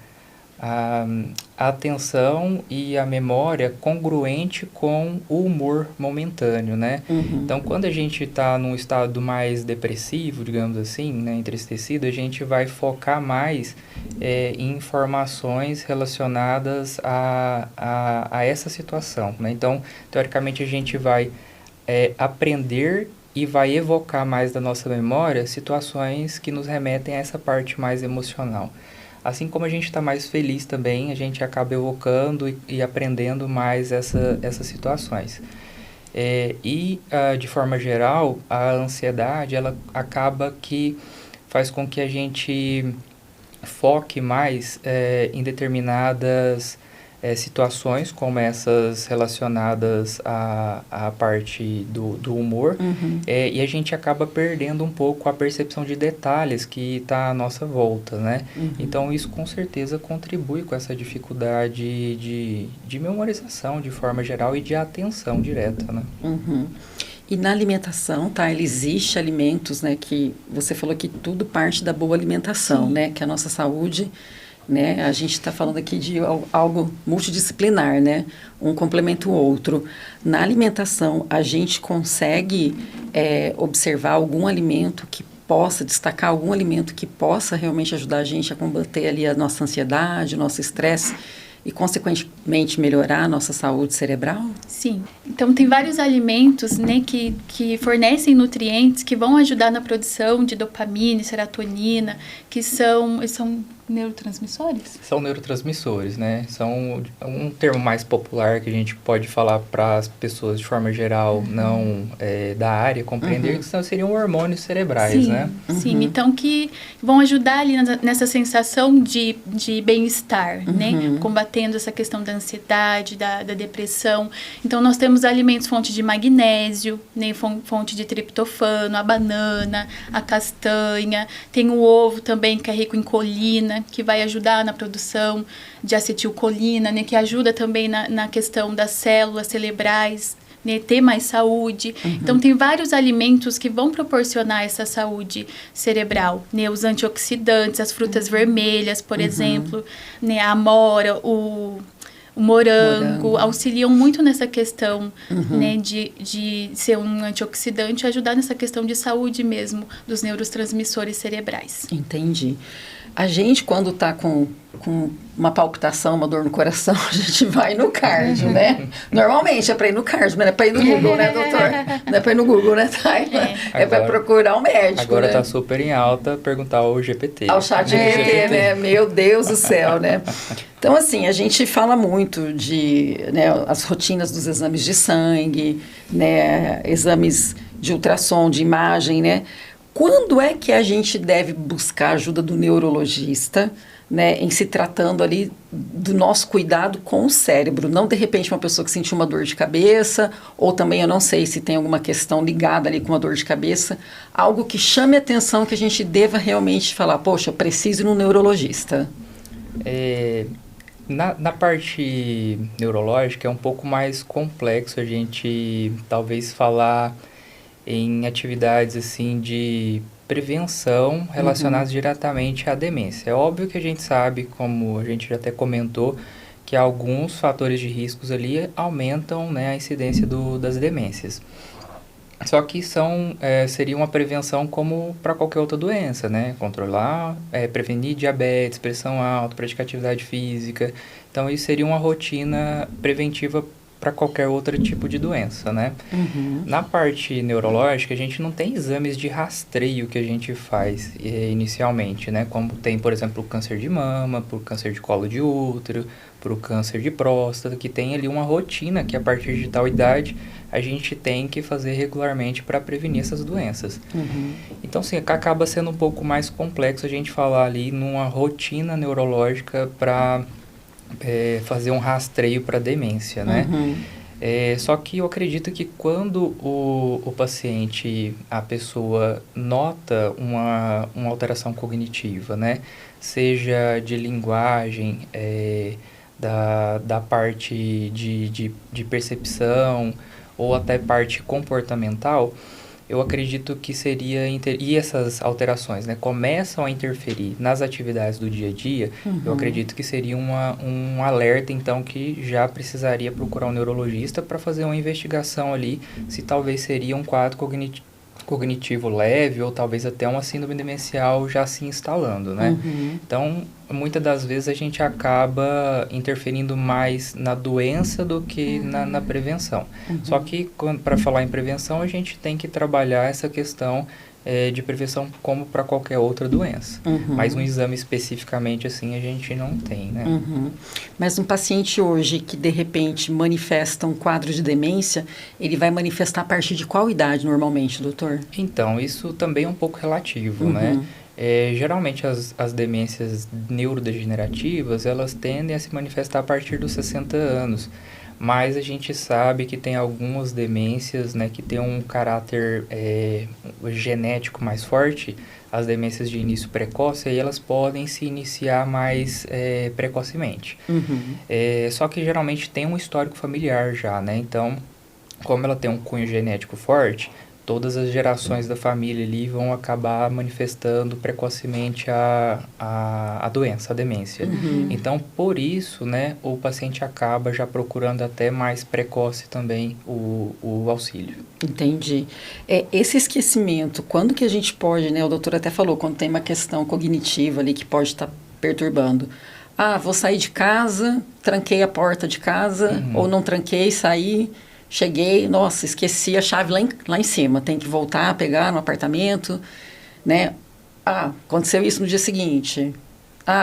atenção e a memória congruente com o humor momentâneo, né? Então, quando a gente está num estado mais depressivo, digamos assim, né, entristecido, a gente vai focar mais em informações relacionadas a essa situação, né? Então, teoricamente, a gente vai aprender e vai evocar mais da nossa memória situações que nos remetem a essa parte mais emocional. Assim como a gente está mais feliz também, a gente acaba evocando e aprendendo mais essas situações. De forma geral, a ansiedade, ela acaba que faz com que a gente foque mais em determinadas situações, como essas relacionadas à parte do humor, e a gente acaba perdendo um pouco a percepção de detalhes que está à nossa volta, né? Então, isso com certeza contribui com essa dificuldade de memorização de forma geral e de atenção direta, né? E na alimentação, tá? Existe alimentos, né, que você falou que tudo parte da boa alimentação, né? Que a nossa saúde, né? A gente está falando aqui de algo multidisciplinar, né? Um complementa o outro. Na alimentação, a gente consegue observar algum alimento que possa destacar, algum alimento que possa realmente ajudar a gente a combater ali a nossa ansiedade, o nosso estresse e, consequentemente, melhorar a nossa saúde cerebral? Sim. Então, tem vários alimentos, né, que fornecem nutrientes que vão ajudar na produção de dopamina e serotonina, que são neurotransmissores? São neurotransmissores, né? São um termo mais popular que a gente pode falar para as pessoas de forma geral, não da área, compreender que seriam hormônios cerebrais, né? Sim, então que vão ajudar ali nessa sensação de bem-estar, né? Combatendo essa questão da da ansiedade, da depressão. Então, nós temos alimentos fonte de magnésio, né, fonte de triptofano, a banana, a castanha. Tem o ovo também, que é rico em colina, que vai ajudar na produção de acetilcolina, né, que ajuda também na questão das células cerebrais, né, ter mais saúde. Então, tem vários alimentos que vão proporcionar essa saúde cerebral, né? Os antioxidantes, as frutas vermelhas, por exemplo, né? A amora, o morango, auxiliam muito nessa questão, né? De ser um antioxidante e ajudar nessa questão de saúde mesmo dos neurotransmissores cerebrais. Entendi. A gente, quando está com uma palpitação, uma dor no coração, a gente vai no cardio, né? Normalmente é para ir no cardio, mas não é para ir no Google, né, doutor? Não é para ir no Google, né, Tayla? É para procurar um médico, agora né? Tá super em alta perguntar ao GPT. Ao chat GPT, né? Meu Deus do céu, né? Então, assim, a gente fala muito de, né, as rotinas dos exames de sangue, né, exames de ultrassom, de imagem, né? Quando é que a gente deve buscar a ajuda do neurologista, né, em se tratando ali do nosso cuidado com o cérebro? Não, de repente, uma pessoa que sentiu uma dor de cabeça, ou também, eu não sei se tem alguma questão ligada ali com uma dor de cabeça, algo que chame a atenção, que a gente deva realmente falar, poxa, eu preciso ir no neurologista. Na parte neurológica é um pouco mais complexo a gente talvez falar em atividades assim de prevenção relacionadas diretamente à demência. É óbvio que a gente sabe, como a gente já até comentou, que alguns fatores de riscos ali aumentam, né, a incidência das demências. Só que seria uma prevenção como para qualquer outra doença, né? Controlar, prevenir diabetes, pressão alta, praticar atividade física. Então, isso seria uma rotina preventiva para qualquer outro tipo de doença, né? Na parte neurológica, a gente não tem exames de rastreio que a gente faz inicialmente, né? Como tem, por exemplo, o câncer de mama, por câncer de colo de útero, para o câncer de próstata, que tem ali uma rotina que a partir de tal idade a gente tem que fazer regularmente para prevenir essas doenças. Então, sim, acaba sendo um pouco mais complexo a gente falar ali numa rotina neurológica para fazer um rastreio para demência, né? Só que eu acredito que quando o paciente, a pessoa nota uma alteração cognitiva, né? Seja de linguagem, da parte de percepção ou até parte comportamental, eu acredito que seria... E essas alterações, né, começam a interferir nas atividades do dia a dia, eu acredito que seria um alerta, então, que já precisaria procurar um neurologista para fazer uma investigação ali, se talvez seria um quadro cognitivo leve ou talvez até uma síndrome demencial já se instalando, né? Então, muitas das vezes a gente acaba interferindo mais na doença do que na prevenção. Só que, para falar em prevenção, a gente tem que trabalhar essa questão de prevenção como para qualquer outra doença. Mas um exame especificamente assim a gente não tem, né? Mas um paciente hoje que de repente manifesta um quadro de demência, ele vai manifestar a partir de qual idade normalmente, doutor? Então, isso também é um pouco relativo, né? Geralmente as demências neurodegenerativas, elas tendem a se manifestar a partir dos 60 anos. Mas a gente sabe que tem algumas demências, né, que tem um caráter genético mais forte, as demências de início precoce, aí elas podem se iniciar mais precocemente. Só que geralmente tem um histórico familiar já, né? Então, como ela tem um cunho genético forte, todas as gerações da família ali vão acabar manifestando precocemente a doença, a demência. Então, por isso, né, o paciente acaba já procurando até mais precoce também o auxílio. Entendi. Esse esquecimento, quando que a gente pode, né, o doutor até falou, quando tem uma questão cognitiva ali que pode estar perturbando. Vou sair de casa, tranquei a porta de casa, ou não tranquei, saí... Cheguei, nossa, esqueci a chave lá em cima, tem que voltar a pegar no apartamento, né? Aconteceu isso no dia seguinte.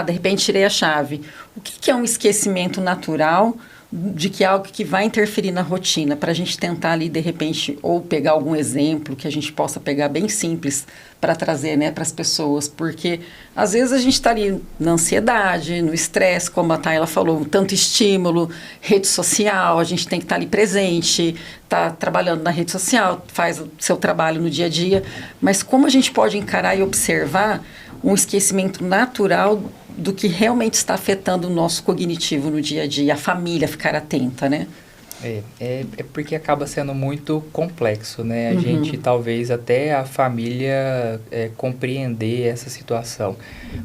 De repente tirei a chave. O que é um esquecimento natural de que é algo que vai interferir na rotina, para a gente tentar ali, de repente, ou pegar algum exemplo que a gente possa pegar bem simples para trazer, né, para as pessoas, porque às vezes a gente está ali na ansiedade, no estresse, como a Tayla falou, tanto estímulo, rede social, a gente tem que estar ali presente, tá trabalhando na rede social, faz o seu trabalho no dia a dia, mas como a gente pode encarar e observar um esquecimento natural do que realmente está afetando o nosso cognitivo no dia a dia, a família ficar atenta, né? É porque acaba sendo muito complexo, né? A gente, talvez até a família compreender essa situação.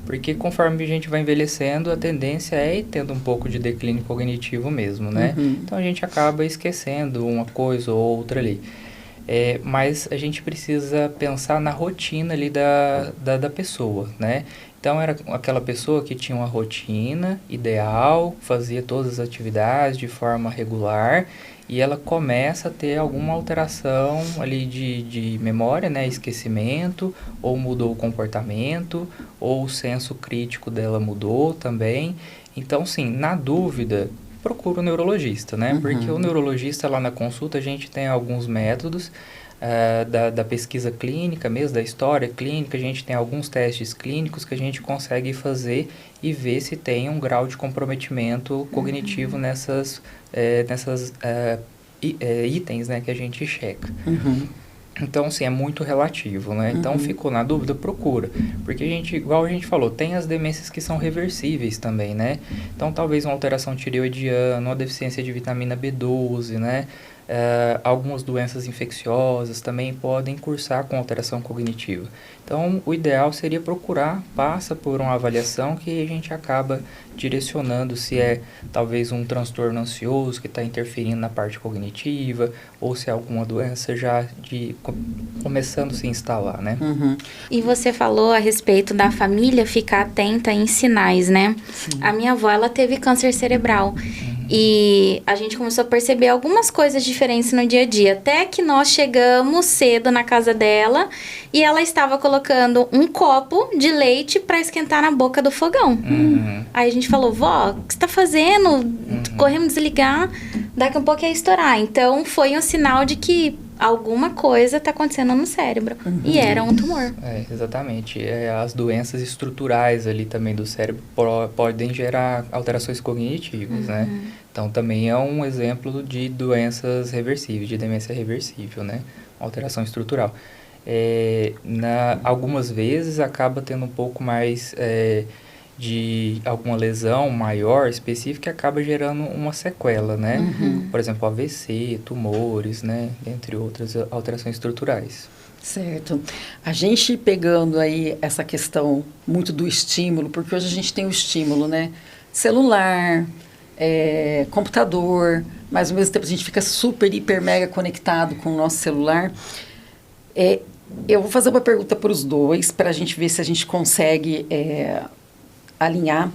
Porque conforme a gente vai envelhecendo, a tendência é ir tendo um pouco de declínio cognitivo mesmo, né? Então a gente acaba esquecendo uma coisa ou outra ali. Mas a gente precisa pensar na rotina ali da pessoa, né? Então, era aquela pessoa que tinha uma rotina ideal, fazia todas as atividades de forma regular e ela começa a ter alguma alteração ali de memória, né? Esquecimento, ou mudou o comportamento, ou o senso crítico dela mudou também. Então, sim, na dúvida, procura o neurologista, né? Porque o neurologista lá na consulta a gente tem alguns métodos da pesquisa clínica mesmo, da história clínica, a gente tem alguns testes clínicos que a gente consegue fazer e ver se tem um grau de comprometimento cognitivo nessas itens, né, que a gente checa. Então, assim, é muito relativo, né? Então, ficou na dúvida, procura. Porque igual a gente falou, tem as demências que são reversíveis também, né? Então, talvez uma alteração tireoidiana, uma deficiência de vitamina B12, né? Algumas doenças infecciosas também podem cursar com alteração cognitiva. Então, o ideal seria passa por uma avaliação que a gente acaba direcionando se é talvez um transtorno ansioso que está interferindo na parte cognitiva ou se é alguma doença já começando a se instalar, né? E você falou a respeito da família ficar atenta em sinais, né? Sim. A minha avó, ela teve câncer cerebral. E a gente começou a perceber algumas coisas diferentes no dia a dia. Até que nós chegamos cedo na casa dela e ela estava colocando um copo de leite para esquentar na boca do fogão. Aí a gente falou, vó, o que você tá fazendo? Corremos desligar, daqui a pouco ia estourar. Então foi um sinal de que alguma coisa está acontecendo no cérebro. E era um tumor. Exatamente. As doenças estruturais ali também do cérebro podem gerar alterações cognitivas, né? Então, também é um exemplo de doenças reversíveis, de demência reversível, né? Alteração estrutural. Algumas vezes acaba tendo um pouco mais de alguma lesão maior, específica, que acaba gerando uma sequela, né? Por exemplo, AVC, tumores, né? Entre outras alterações estruturais. Certo. A gente pegando aí essa questão muito do estímulo, porque hoje a gente tem o estímulo, né? Celular, computador, mas ao mesmo tempo a gente fica super, hiper, mega conectado com o nosso celular. Eu vou fazer uma pergunta para os dois, para a gente ver se a gente consegue alinhar.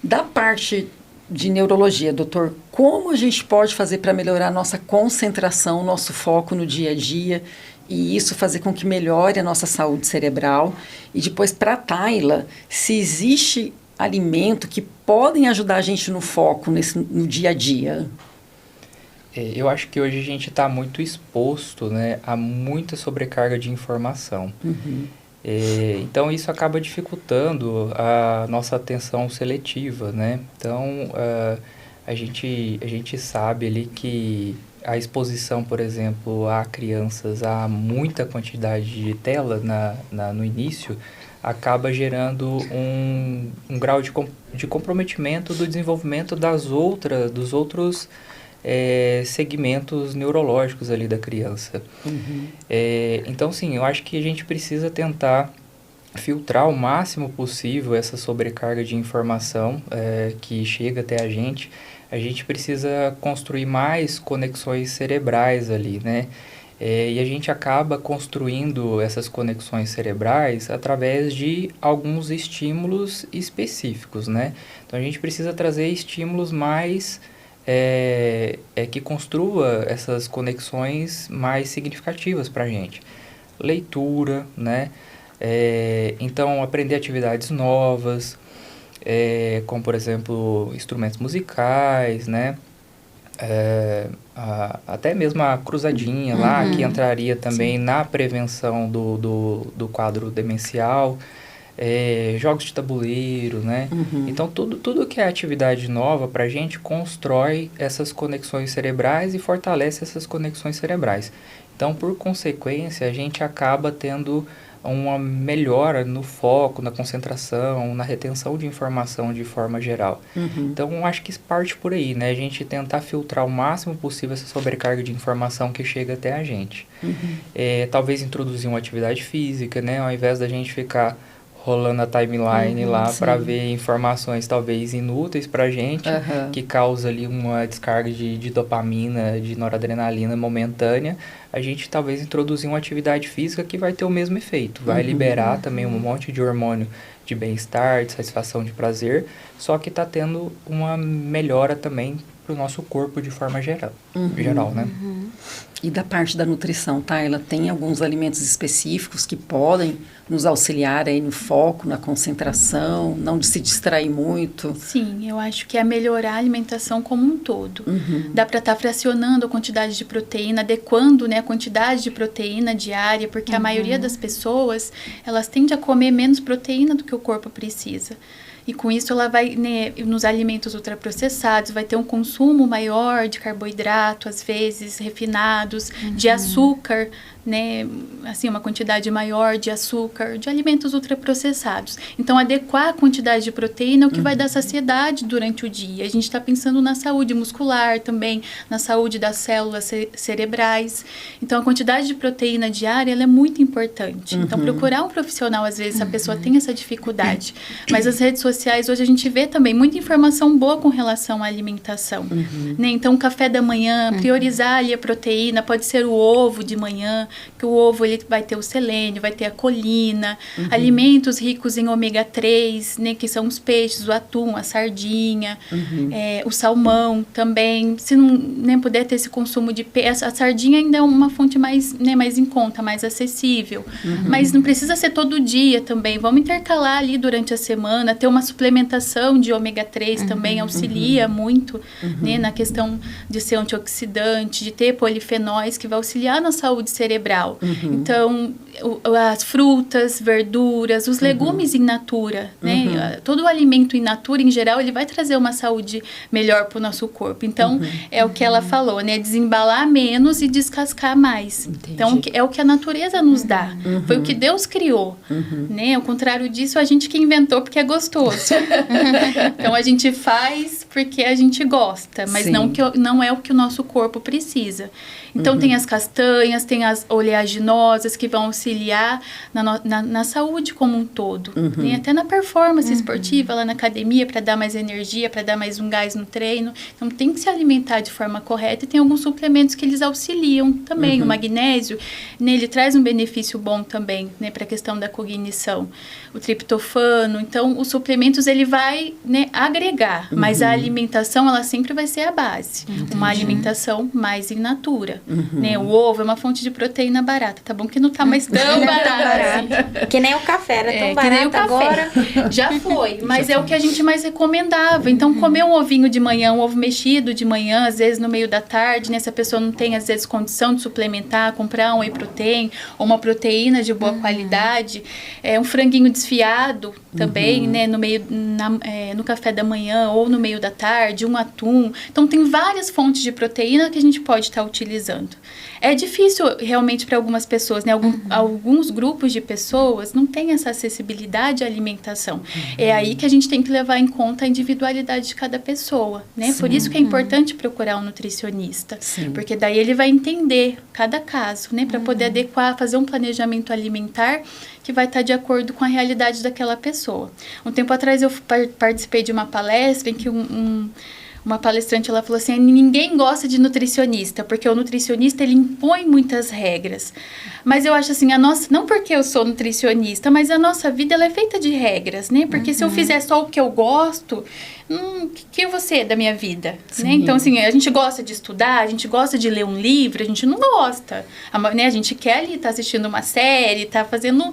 Da parte de neurologia, doutor, como a gente pode fazer para melhorar a nossa concentração, nosso foco no dia a dia, e isso fazer com que melhore a nossa saúde cerebral? E depois, para a Tayla, se existe alimento que podem ajudar a gente no foco, no dia a dia? Eu acho que hoje a gente está muito exposto, né, a muita sobrecarga de informação. Então, isso acaba dificultando a nossa atenção seletiva, né? Então, a gente sabe ali que a exposição, por exemplo, a crianças a muita quantidade de tela no início acaba gerando um grau de comprometimento do desenvolvimento dos outros segmentos neurológicos ali da criança. Então, sim, eu acho que a gente precisa tentar filtrar o máximo possível essa sobrecarga de informação que chega até a gente. A gente precisa construir mais conexões cerebrais ali, né? E a gente acaba construindo essas conexões cerebrais através de alguns estímulos específicos, né? Então, a gente precisa trazer estímulos mais que construa essas conexões mais significativas para a gente. Leitura, né? Então, aprender atividades novas, como, por exemplo, instrumentos musicais, né? até mesmo a cruzadinha lá, que entraria também na prevenção do quadro demencial, jogos de tabuleiro, né? Então, tudo que é atividade nova para a gente constrói essas conexões cerebrais e fortalece essas conexões cerebrais. Então, por consequência, a gente acaba tendo uma melhora no foco, na concentração, na retenção de informação de forma geral. Então, acho que isso parte por aí, né? A gente tentar filtrar o máximo possível essa sobrecarga de informação que chega até a gente. Talvez introduzir uma atividade física, né? Ao invés da gente ficar rolando a timeline lá para ver informações talvez inúteis para a gente, que causa ali uma descarga de dopamina, de noradrenalina momentânea, a gente talvez introduzir uma atividade física que vai ter o mesmo efeito, vai liberar também um monte de hormônio de bem-estar, de satisfação, de prazer, só que está tendo uma melhora também para o nosso corpo de forma geral, né? E da parte da nutrição, tá? Ela tem alguns alimentos específicos que podem nos auxiliar aí no foco, na concentração, não de se distrair muito. Sim, eu acho que é melhorar a alimentação como um todo. Dá para estar fracionando a quantidade de proteína, adequando, né, a quantidade de proteína diária, porque a maioria das pessoas, elas tendem a comer menos proteína do que o corpo precisa. E com isso ela vai, né, nos alimentos ultraprocessados, vai ter um consumo maior de carboidrato, às vezes refinados, de açúcar, né, assim, uma quantidade maior de açúcar, de alimentos ultraprocessados. Então, adequar a quantidade de proteína é o que vai dar saciedade durante o dia. A gente está pensando na saúde muscular também, na saúde das células cerebrais. Então, a quantidade de proteína diária, ela é muito importante. Então, procurar um profissional, às vezes, a pessoa tem essa dificuldade. Mas as redes sociais, hoje a gente vê também muita informação boa com relação à alimentação. Né? Então, o café da manhã, priorizar ali a proteína, pode ser o ovo de manhã, que o ovo ele vai ter o selênio, vai ter a colina, alimentos ricos em ômega 3, né, que são os peixes, o atum, a sardinha, o salmão também. Se não, né, puder ter esse consumo de peixe, a sardinha ainda é uma fonte mais, né, mais em conta, mais acessível. Mas não precisa ser todo dia também. Vamos intercalar ali durante a semana, ter uma suplementação de ômega 3 também auxilia muito, né, na questão de ser antioxidante, de ter polifenóis que vai auxiliar na saúde cerebral. Então, as frutas, verduras, os legumes in natura, né? Todo o alimento in natura, em geral, ele vai trazer uma saúde melhor para o nosso corpo. Então, é o que ela falou, né? Desembalar menos e descascar mais. Entendi. Então, é o que a natureza nos dá. Foi o que Deus criou, né? Ao contrário disso, a gente que inventou porque é gostoso. Então, a gente faz porque a gente gosta, mas não é o que o nosso corpo precisa. Então, tem as castanhas, tem as oleaginosas que vão auxiliar na saúde como um todo. Né? Até na performance esportiva, lá na academia, para dar mais energia, para dar mais um gás no treino. Então, tem que se alimentar de forma correta e tem alguns suplementos que eles auxiliam também. O magnésio, né, ele traz um benefício bom também, né, para a questão da cognição. O triptofano. Então, os suplementos, ele vai, né, agregar, mas a alimentação, ela sempre vai ser a base. Uma alimentação mais in natura. Né? O ovo é uma fonte de proteína barata. Tá bom que não tá mais tão barato. Que nem o café, era tão que nem o barato café. agora. Já foi, mas é o que a gente mais recomendava. Então, comer um ovinho de manhã, um ovo mexido de manhã, às vezes no meio da tarde, né? Se a pessoa não tem, às vezes, condição de suplementar, comprar um whey protein ou uma proteína de boa qualidade. Um franguinho desfiado também, né? No café da manhã ou no meio da tarde, um atum. Então, tem várias fontes de proteína que a gente pode estar utilizando. É difícil realmente para algumas pessoas, né? Alguns grupos de pessoas não têm essa acessibilidade à alimentação. É aí que a gente tem que levar em conta a individualidade de cada pessoa, né? Por isso que é importante procurar um nutricionista, porque daí ele vai entender cada caso, né? Para poder adequar, fazer um planejamento alimentar que vai estar de acordo com a realidade daquela pessoa. Um tempo atrás eu participei de uma palestra em que uma palestrante, ela falou assim, ninguém gosta de nutricionista, porque o nutricionista, ele impõe muitas regras. Mas eu acho assim, não porque eu sou nutricionista, mas a nossa vida, ela é feita de regras, né? Porque se eu fizer só o que eu gosto, que eu vou ser da minha vida? Né? Então, assim, a gente gosta de estudar, a gente gosta de ler um livro, a gente não gosta. Né? A gente quer ali estar assistindo uma série, tá fazendo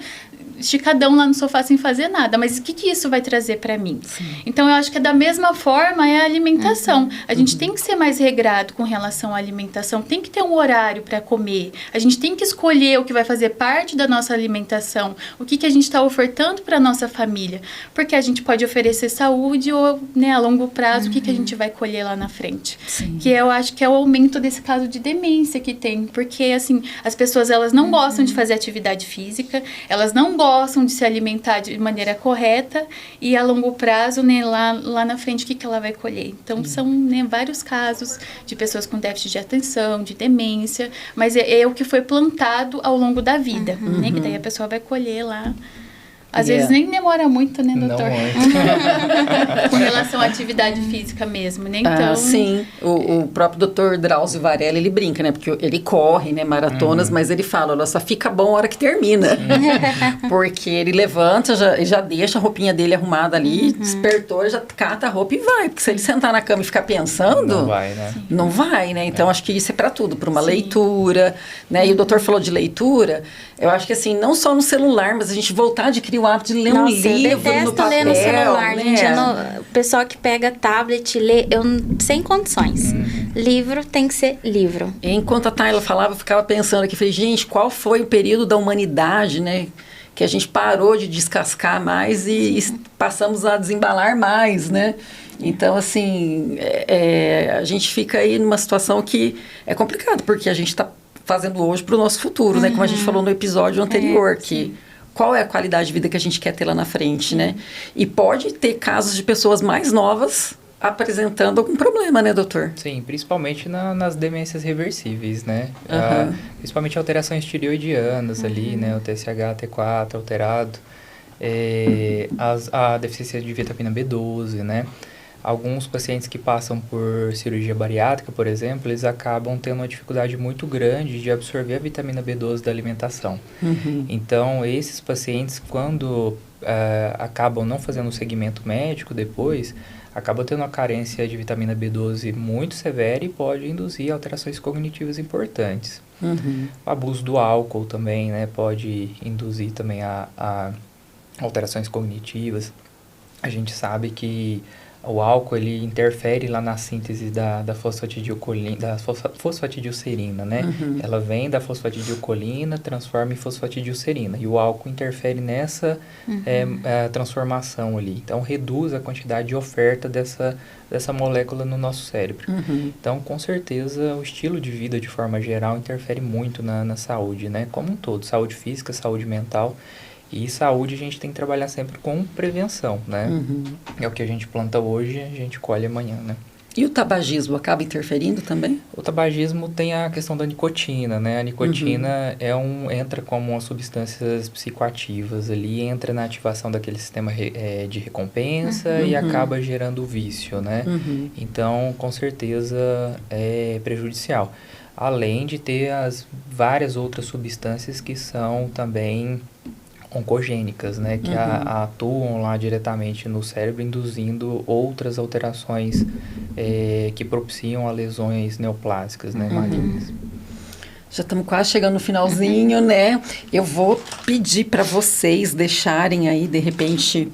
esticadão lá no sofá sem fazer nada, mas o que isso vai trazer para mim? Sim. Então, eu acho que da mesma forma é a alimentação. A gente tem que ser mais regrado com relação à alimentação, tem que ter um horário para comer, a gente tem que escolher o que vai fazer parte da nossa alimentação, o que a gente está ofertando para a nossa família, porque a gente pode oferecer saúde ou, né, a longo prazo, o que a gente vai colher lá na frente. Sim. Que eu acho que é o aumento desse caso de demência que tem, porque, assim, as pessoas, elas não gostam de fazer atividade física, elas não gostam de se alimentar de maneira correta e a longo prazo, né, lá na frente, o que ela vai colher? Então, são, né, vários casos de pessoas com déficit de atenção, de demência, mas é o que foi plantado ao longo da vida, né, que daí a pessoa vai colher lá. Às vezes nem demora muito, né, doutor? Não muito. Com relação à atividade física mesmo, né? Então... sim. O próprio doutor Drauzio Varela, ele brinca, né? Porque ele corre, né, maratonas, mas ele fala, olha, só fica bom a hora que termina. Porque ele levanta, já deixa a roupinha dele arrumada ali, despertou, já cata a roupa e vai. Porque se ele sentar na cama e ficar pensando... Não vai, né? Não vai, né? Então, acho que isso é para tudo. Para uma leitura, né? E o doutor falou de leitura. Eu acho que, assim, não só no celular, mas a gente voltar a adquirir o hábito de ler um livro no papel, ler no celular, né? gente. O pessoal que pega tablet, lê, sem condições. Livro tem que ser livro. Enquanto a Tayla falava, eu ficava pensando aqui, falei, gente, qual foi o período da humanidade, né? Que a gente parou de descascar mais e passamos a desembalar mais, né? Então, assim, a gente fica aí numa situação que é complicada, porque a gente está fazendo hoje para o nosso futuro, né? Como a gente falou no episódio anterior, que... Qual é a qualidade de vida que a gente quer ter lá na frente, né? E pode ter casos de pessoas mais novas apresentando algum problema, né, doutor? Sim, principalmente nas demências reversíveis, né? Principalmente alterações tireoidianas ali, né? O TSH, T4 alterado. A deficiência de vitamina B12, né? Alguns pacientes que passam por cirurgia bariátrica, por exemplo, eles acabam tendo uma dificuldade muito grande de absorver a vitamina B12 da alimentação. Então, esses pacientes, quando acabam não fazendo um segmento médico depois, acabam tendo uma carência de vitamina B12 muito severa e pode induzir alterações cognitivas importantes. O abuso do álcool também, né, pode induzir também a alterações cognitivas. A gente sabe que o álcool, ele interfere lá na síntese da fosfatidilcolina, da fosfatidilcerina, né? Ela vem da fosfatidilcolina, transforma em fosfatidilcerina. E o álcool interfere nessa transformação ali. Então, reduz a quantidade de oferta dessa molécula no nosso cérebro. Então, com certeza, o estilo de vida, de forma geral, interfere muito na saúde, né? Como um todo, saúde física, saúde mental. E saúde a gente tem que trabalhar sempre com prevenção, né? É o que a gente planta hoje, a gente colhe amanhã, né? E o tabagismo acaba interferindo também? O tabagismo tem a questão da nicotina, né? A nicotina entra como umas substâncias psicoativas ali, entra na ativação daquele sistema de recompensa e acaba gerando o vício, né? Então, com certeza, é prejudicial. Além de ter as várias outras substâncias que são também oncogênicas, né, que atuam lá diretamente no cérebro, induzindo outras alterações que propiciam a lesões neoplásicas, né, malignas. Já estamos quase chegando no finalzinho, né? Eu vou pedir para vocês deixarem aí, de repente,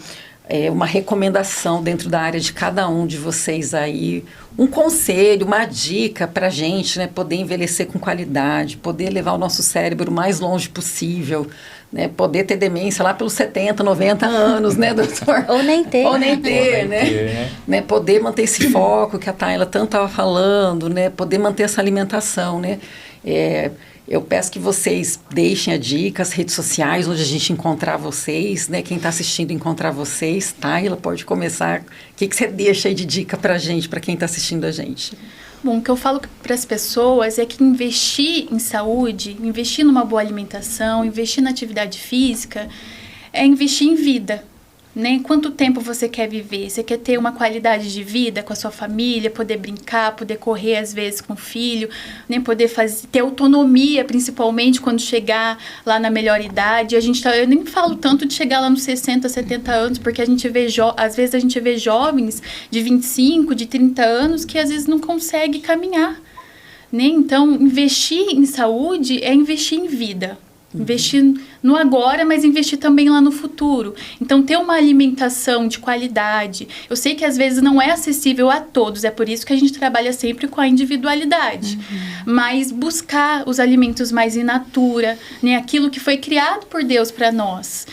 uma recomendação dentro da área de cada um de vocês aí, um conselho, uma dica para a gente, né, poder envelhecer com qualidade, poder levar o nosso cérebro o mais longe possível, né, poder ter demência lá pelos 70, 90 anos, né, doutor? Ou nem ter. Ou nem ter, né? Poder manter esse foco que a Tayla tanto estava falando, né, poder manter essa alimentação, né? Eu peço que vocês deixem a dica, as redes sociais, onde a gente encontrar vocês, né? Quem está assistindo encontrar vocês, Tayla, pode começar. O que você deixa aí de dica para gente, para quem está assistindo a gente? Bom, o que eu falo para as pessoas é que investir em saúde, investir numa boa alimentação, investir na atividade física, é investir em vida. Né? Quanto tempo você quer viver? Você quer ter uma qualidade de vida com a sua família, poder brincar, poder correr às vezes com o filho, né? Poder ter autonomia, principalmente quando chegar lá na melhor idade. Eu nem falo tanto de chegar lá nos 60, 70 anos, porque a gente vê às vezes a gente vê jovens de 25, de 30 anos que às vezes não conseguem caminhar. Né? Então, investir em saúde é investir em vida. Investir no agora, mas investir também lá no futuro. Então, ter uma alimentação de qualidade. Eu sei que às vezes não é acessível a todos, é por isso que a gente trabalha sempre com a individualidade. Mas buscar os alimentos mais in natura, né? Aquilo que foi criado por Deus para nós.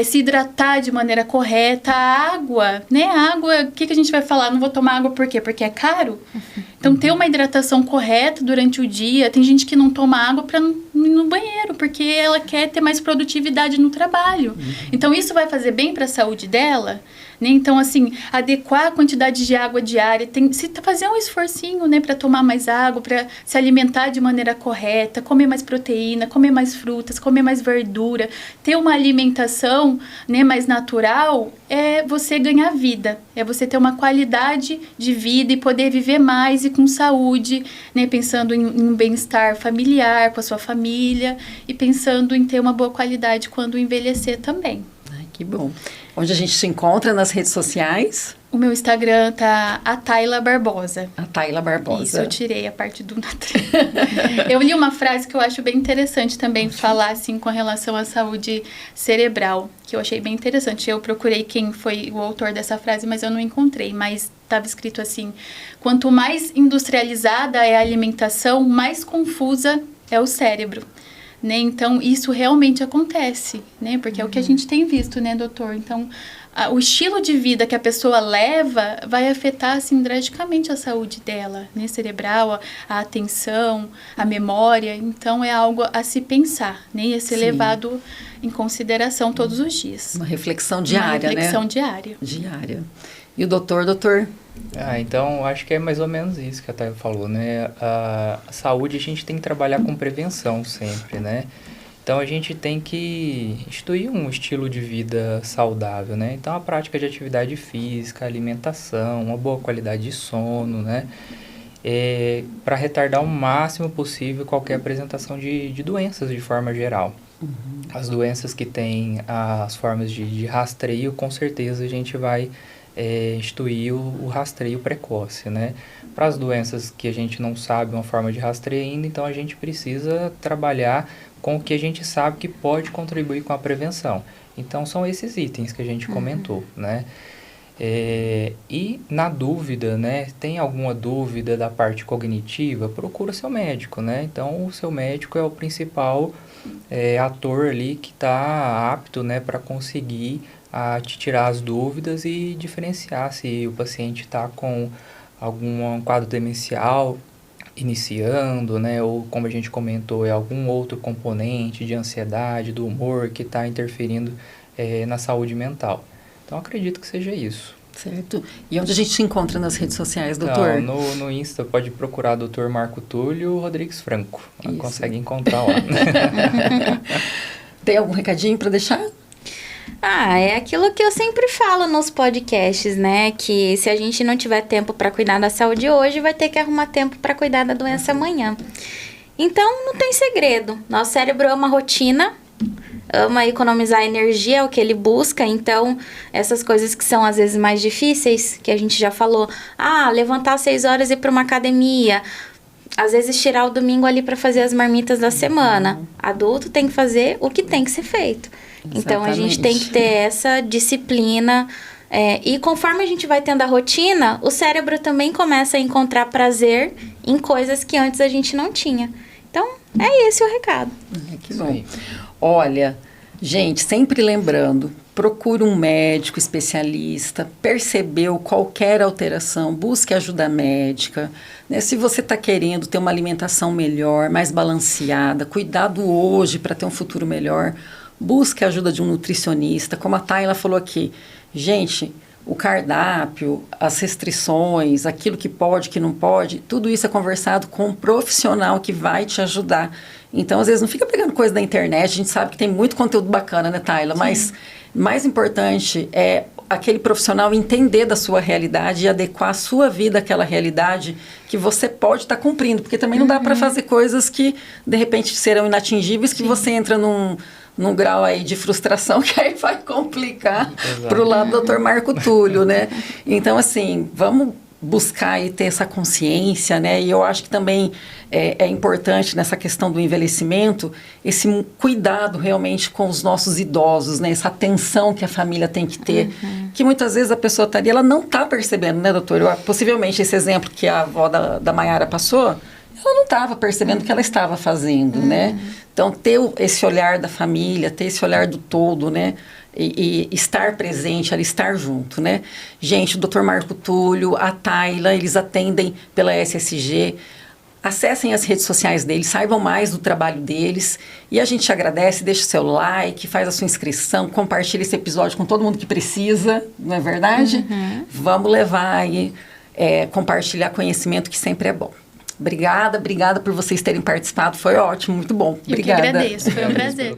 Se hidratar de maneira correta. A água, né? A água, o que a gente vai falar? Não vou tomar água por quê? Porque é caro? Então, ter uma hidratação correta durante o dia. Tem gente que não toma água para ir no banheiro, porque ela quer ter mais produtividade no trabalho. Então, isso vai fazer bem para a saúde dela, né? Então, assim, adequar a quantidade de água diária, fazer um esforcinho, né, para tomar mais água, para se alimentar de maneira correta, comer mais proteína, comer mais frutas, comer mais verdura, ter uma alimentação, né, mais natural, é você ganhar vida, é você ter uma qualidade de vida e poder viver mais e com saúde, né, pensando em um bem-estar familiar com a sua família e pensando em ter uma boa qualidade quando envelhecer também. Ai, que bom. Onde a gente se encontra nas redes sociais? O meu Instagram tá a Tayla Barbosa. A Tayla Barbosa. Isso, eu tirei a parte do Eu li uma frase que eu acho bem interessante também falar, assim, com relação à saúde cerebral, que eu achei bem interessante. Eu procurei quem foi o autor dessa frase, mas eu não encontrei. Mas estava escrito assim: quanto mais industrializada é a alimentação, mais confusa é o cérebro. Né? Então, isso realmente acontece, né? Porque é o que a gente tem visto, né, doutor? Então, o estilo de vida que a pessoa leva vai afetar, assim, drasticamente a saúde dela, né? Cerebral, a atenção, a memória. Então, é algo a se pensar, né? E a ser levado em consideração todos os dias. Uma reflexão diária, né? Uma reflexão diária. E o doutor? Então, acho que é mais ou menos isso que a Tayla falou, né? A saúde a gente tem que trabalhar com prevenção sempre, né? Então, a gente tem que instituir um estilo de vida saudável, né? Então, a prática de atividade física, alimentação, uma boa qualidade de sono, né? Para retardar o máximo possível qualquer apresentação de doenças de forma geral. As doenças que têm as formas de rastreio, com certeza a gente vai instituir o rastreio precoce, né? Para as doenças que a gente não sabe uma forma de rastreio ainda, então a gente precisa trabalhar com o que a gente sabe que pode contribuir com a prevenção. Então, são esses itens que a gente comentou, né? E na dúvida, né? Tem alguma dúvida da parte cognitiva? Procura seu médico, né? Então, o seu médico é o principal ator ali que está apto, né, para conseguir te tirar as dúvidas e diferenciar se o paciente está com algum quadro demencial iniciando, né, ou como a gente comentou, é algum outro componente de ansiedade, do humor que está interferindo na saúde mental. Então, acredito que seja isso. Certo. E onde a gente se encontra nas redes sociais, doutor? Então, no Insta pode procurar Dr. Marco Túlio Rodrigues Franco. Consegue encontrar lá. Tem algum recadinho para deixar? É aquilo que eu sempre falo nos podcasts, né? Que se a gente não tiver tempo para cuidar da saúde hoje, vai ter que arrumar tempo para cuidar da doença amanhã. Então, não tem segredo. Nosso cérebro ama rotina, ama economizar energia, é o que ele busca. Então, essas coisas que são às vezes mais difíceis, que a gente já falou. Levantar às 6 horas e ir para uma academia. Às vezes tirar o domingo ali para fazer as marmitas da semana. Adulto tem que fazer o que tem que ser feito. Exatamente. Então, a gente tem que ter essa disciplina. E conforme a gente vai tendo a rotina, o cérebro também começa a encontrar prazer em coisas que antes a gente não tinha. Então, é esse o recado. Que bom. Olha, gente, sempre lembrando, procure um médico especialista, percebeu qualquer alteração, busque ajuda médica, né? Se você está querendo ter uma alimentação melhor, mais balanceada, cuidado hoje para ter um futuro melhor, busque a ajuda de um nutricionista, como a Tayla falou aqui. Gente, o cardápio, as restrições, aquilo que pode, que não pode, tudo isso é conversado com um profissional que vai te ajudar. Então, às vezes, não fica pegando coisa da internet, a gente sabe que tem muito conteúdo bacana, né, Tayla? Sim. Mas mais importante é aquele profissional entender da sua realidade e adequar a sua vida àquela realidade que você pode estar cumprindo. Porque também não dá para fazer coisas que, de repente, serão inatingíveis, que você entra num grau aí de frustração que aí vai complicar para o lado do Dr. Marco Túlio, né? Então, assim, vamos buscar e ter essa consciência, né? E eu acho que também é importante nessa questão do envelhecimento esse cuidado realmente com os nossos idosos, né? Essa atenção que a família tem que ter, que muitas vezes a pessoa está ali, ela não está percebendo, né, doutor? Possivelmente esse exemplo que a avó da Maiara passou, ela não estava percebendo o que ela estava fazendo, né? Então, ter esse olhar da família, ter esse olhar do todo, né? E estar presente, ali, estar junto, né? Gente, o Dr. Marco Túlio, a Tayla, eles atendem pela SSG. Acessem as redes sociais deles, saibam mais do trabalho deles. E a gente agradece, deixa o seu like, faz a sua inscrição, compartilha esse episódio com todo mundo que precisa, não é verdade? Vamos levar aí, compartilhar conhecimento, que sempre é bom. Obrigada por vocês terem participado, foi ótimo, muito bom. Eu Obrigada. que agradeço, foi um prazer.